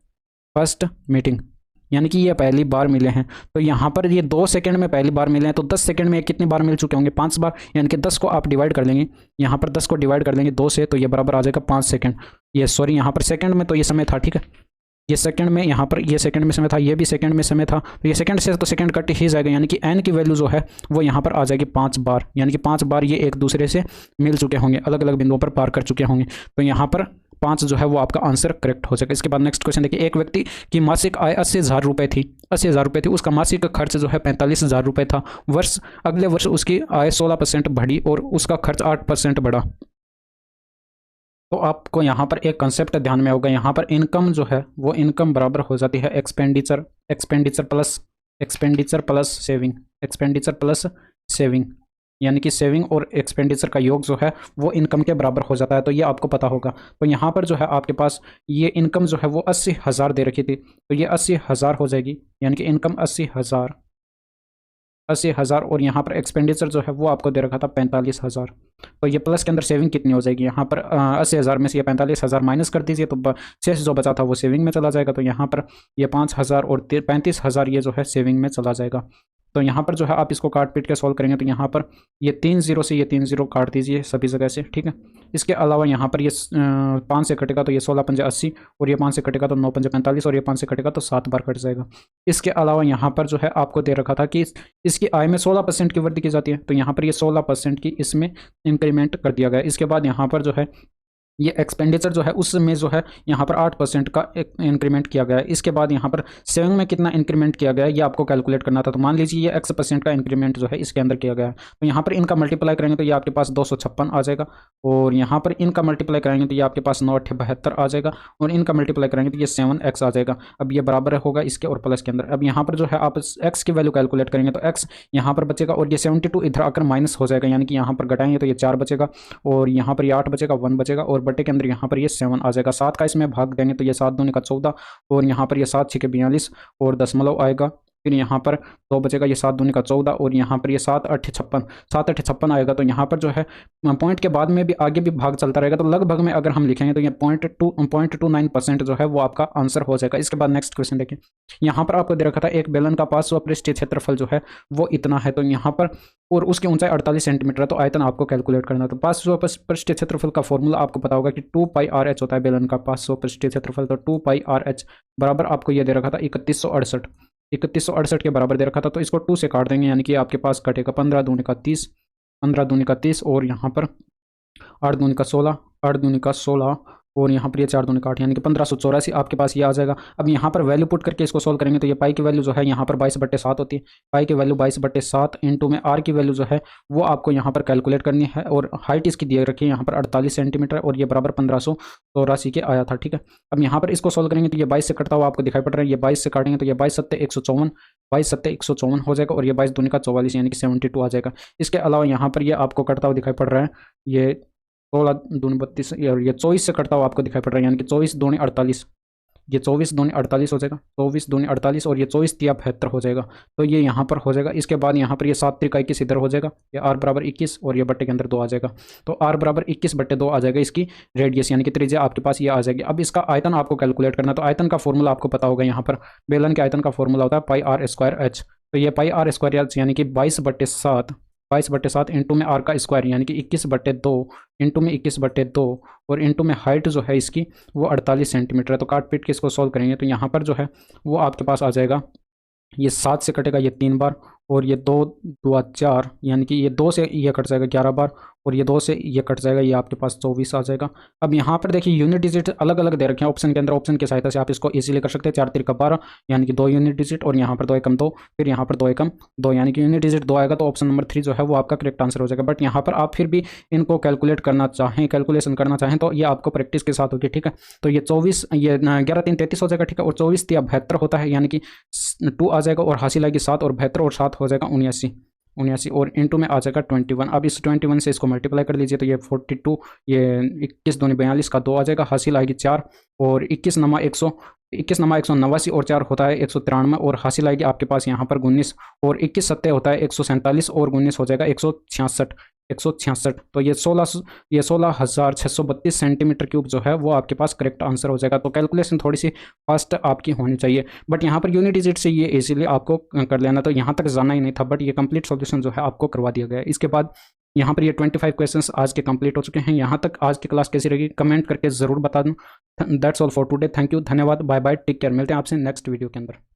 फर्स्ट मीटिंग, यानी कि ये पहली बार मिले हैं। तो यहाँ पर ये 2 सेकंड में पहली बार मिले हैं, तो 10 सेकंड में कितनी बार मिल चुके होंगे, 5 बार, यानी कि 10 को आप डिवाइड कर लेंगे, यहाँ पर 10 को डिवाइड कर देंगे 2 से, तो ये बराबर आ जाएगा 5 सेकंड। ये सॉरी यहाँ पर सेकंड में तो ये समय था, ठीक है, ये सेकंड में, यहाँ पर ये सेकंड में समय था, ये भी सेकंड में समय था, तो ये सेकंड से तो सेकंड कट ही जाएगा, यानी कि एन की वैल्यू जो है वो यहाँ पर आ जाएगी 5 बार, यानी कि 5 बार ये एक दूसरे से मिल चुके होंगे, अलग अलग बिंदुओं पर पार कर चुके होंगे। तो यहाँ पर 5 जो है वो आपका आंसर करेक्ट हो जाएगा। इसके बाद नेक्स्ट क्वेश्चन देखिए। एक व्यक्ति की मासिक आय 80,000 रुपये थी, 80,000 रुपये थी, उसका मासिक खर्च जो है 45,000 रुपये था। अगले वर्ष उसकी आय 16% बढ़ी और उसका खर्च 8% बढ़ा। तो आपको यहाँ पर एक कंसेप्ट ध्यान में होगा, यहाँ पर इनकम जो है वो इनकम बराबर हो जाती है एक्सपेंडिचर प्लस सेविंग, यानी कि सेविंग और एक्सपेंडिचर का योग जो है वो इनकम के बराबर हो जाता है। तो ये आपको पता होगा। तो यहाँ पर जो है आपके पास ये इनकम जो है वो 80,000 दे रखी थी, तो ये 80,000 हो जाएगी, यानी कि इनकम 80,000 और यहाँ पर एक्सपेंडिचर जो है वो आपको दे रखा था 45,000। तो ये प्लस के अंदर सेविंग कितनी हो जाएगी, यहाँ पर 80,000 में से ये 45,000 माइनस कर दीजिए, तो शेष जो बचा था वो सेविंग में चला जाएगा। तो यहाँ पर ये 5,000 और 35,000 ये जो है सेविंग में चला जाएगा। तो यहाँ पर जो है आप इसको काट पीट के सॉल्व करेंगे तो यहाँ पर ये 3 0 से ये 3 0 काट दीजिए सभी जगह से, ठीक है। इसके अलावा यहाँ पर ये 5 से कटेगा तो ये 16 पंजे 80 और ये 5 से कटेगा तो 9 पंजे 45 और ये 5 से कटेगा तो 7 बार कट जाएगा। इसके अलावा यहाँ पर जो है आपको दे रखा था कि इसकी आय में 16% की वृद्धि की जाती है, तो यहाँ पर ये 16% की इसमें इंक्रीमेंट कर दिया गया। इसके बाद यहाँ पर जो है ये एक्सपेंडिचर जो है उसमें जो है यहाँ पर 8% का इंक्रीमेंट किया गया है। इसके बाद यहाँ पर सेविंग में कितना इंक्रीमेंट किया गया है ये आपको कैलकुलेट करना था। तो मान लीजिए ये X% का इंक्रीमेंट जो है इसके अंदर किया गया है, तो यहाँ पर इनका मल्टीप्लाई करेंगे तो ये आपके पास 256 आ जाएगा, और यहाँ पर इनका मल्टीप्लाई करेंगे तो ये आपके पास 9 8 72 आ जाएगा, और इनका मल्टीप्लाई करेंगे तो ये 7x आ जाएगा। अब ये बराबर होगा इसके और प्लस के अंदर। अब यहाँ पर जो है आप x की वैल्यू कैलकुलेट करेंगे तो x यहाँ पर बचेगा, और ये 72 इधर आकर माइनस हो जाएगा, यानी कि यहाँ पर घटाएंगे तो ये 4 बचेगा, और यहाँ पर ये 8 बचेगा, 1 बचेगा, और बटे के अंदर यहाँ पर ये 7 आ जाएगा। 7 का इसमें भाग देंगे तो ये 7 दूनी का 14, और यहाँ पर ये 7 6 42 और दशमलव आएगा, फिर यहाँ पर 2 बचेगा, ये 7 दूनी का 14 और यहाँ पर ये 7 8 56, 7 8 56 आएगा। तो यहाँ पर जो है पॉइंट के बाद में भी आगे भी भाग चलता रहेगा, तो लगभग में अगर हम लिखेंगे तो ये 0.29% जो है वो आपका आंसर हो जाएगा। इसके बाद नेक्स्ट क्वेश्चन देखिए, यहाँ पर आपको दे रखा था एक बेलन का 500 पृष्ठीय क्षेत्रफल जो है वो इतना है, तो यहाँ पर और उसकी ऊंचाई 48 सेंटीमीटर है, तो आयतन आपको कैलकुलेट करना है। तो 500 पृष्ठीय क्षेत्रफल का फॉर्मूला आपको पता होगा कि 2πr(h) होता है बेलन का 500 पृष्ठीय क्षेत्रफल, तो 2πr(h) बराबर आपको ये दे रखा था 3168 के बराबर दे रखा था। तो इसको 2 से काट देंगे, यानी कि आपके पास कटेगा 15 दूनी का 30, 15 दूनी का 30 और यहाँ पर 8 दूनी का 16, 8 दूनी का 16 और यहाँ पर ये 4 दूनी का 8, यानी कि 1584 आपके पास ये आ जाएगा। अब यहाँ पर वैल्यू पुट करके इसको सोल्व करेंगे तो ये पाई की वैल्यू जो है यहाँ पर 22/7 होती है, पाई की वैल्यू 22/7 इंटू में आर की वैल्यू जो है वो आपको यहाँ पर कैलकुलेट करनी है, और हाइट इसकी दिए रखी है यहाँ पर 48 सेंटीमीटर और ये बराबर 1584 के आया था, ठीक है। अब यहाँ पर इसको सोल्व करेंगे तो ये 22 से कटता हुआ आपको दिखाई पड़ रहा है, ये 22 से काटेंगे तो ये 22 सत्ते 154, 22 सत्ते 154 हो जाएगा और ये 22 दूनी का 44 यानी कि 72 आ जाएगा। इसके अलावा यहाँ पर ये आपको कटता हुआ दिखाई पड़ रहा है, ये 16 दूनी 32 और ये 24 से कटता हुआ आपको दिखाई पड़ रहा है, यानी कि 24 दूनी 48, ये 24 दूनी 48 हो जाएगा, 24 दूनी 48 और ये 24 तिया 72 हो जाएगा। तो ये यहाँ पर हो जाएगा। इसके बाद यहाँ पर ये 7 त्रिका 21 इधर हो जाएगा, ये r बराबर 21 और ये बट्टे के अंदर 2 आ जाएगा, तो r बराबर 21/2 आ जाएगा इसकी रेडियस, यानी कि त्रिज्या आपके पास ये आ जाएगी। अब इसका आयतन आपको कैलकुलेट करना है, तो आयतन का फॉर्मूला आपको पता होगा, यहाँ पर बेलन के आयतन का फॉर्मूला होता है πr²h, तो ये πr² यानी कि 22/7 इंटू में आर का स्क्वायर यानी कि 21/2 इंटू में 21/2 और इंटू में हाइट जो है इसकी वो 48 सेंटीमीटर है। तो काट पीट के इसको सॉल्व करेंगे तो यहाँ पर जो है वो आपके पास आ जाएगा, ये 7 से कटेगा ये 3 बार और ये 2 2 4 यानी कि ये 2 से ये कट जाएगा 11 बार और ये 2 से ये कट जाएगा, ये आपके पास 24 आ जाएगा। अब यहाँ पर देखिए यूनिट डिजिट अलग अलग दे रखे हैं ऑप्शन के अंदर, ऑप्शन की सहायता से आप इसको इजीली कर सकते हैं। 4 त्रिका 12 यानी कि 2 यूनिट डिजिट और यहाँ पर 2 एकम 2, फिर यहाँ पर 2 एकम 2 यानी कि यूनिट डिजिट 2 आएगा, तो ऑप्शन नंबर 3 जो है वो आपका करेक्ट आंसर हो जाएगा। बट यहाँ पर आप फिर भी इनको कैलकुलेट करना चाहें, कैलकुलेशन करना चाहें तो ये आपको प्रैक्टिस के साथ होगी, ठीक है। तो ये 24 ये 11 3 33 हो जाएगा, ठीक है, और 24 तिया 72 होता है, यानी कि 2 आ जाएगा और हासिल आएगी 7 और 72 और 7 हो जाएगा 79 और इंटू में आ जाएगा 21। अब इस 21 से इसको मल्टीप्लाई कर लीजिए तो ये 42, ये 21 दूनी 42 का 2 आ जाएगा, हासिल आएगी 4 और 21 नमा 189 और 4 होता है 193 और हासिल आएगी आपके पास यहाँ पर 19 और 21 सत्ते होता है 147 और 19 हो जाएगा 166। तो ये 16,632 सेंटीमीटर क्यूब जो है वो आपके पास करेक्ट आंसर हो जाएगा। तो कैलकुलेशन थोड़ी सी फास्ट आपकी होनी चाहिए, बट यहाँ पर यूनिट डिजिट से ये इजीली आपको कर लेना, तो यहाँ तक जाना ही नहीं था, बट ये कंप्लीट सॉल्यूशन जो है आपको करवा दिया गया है। इसके बाद यहाँ पर ये 25 क्वेश्चंस आज के कंप्लीट हो चुके हैं। यहाँ तक आज की क्लास कैसी रहेगी कमेंट करके ज़रूर बता दूँ। That's all for today, thank you, धन्यवाद, बाय बाय, टेक केयर, मिलते हैं आपसे नेक्स्ट वीडियो के अंदर।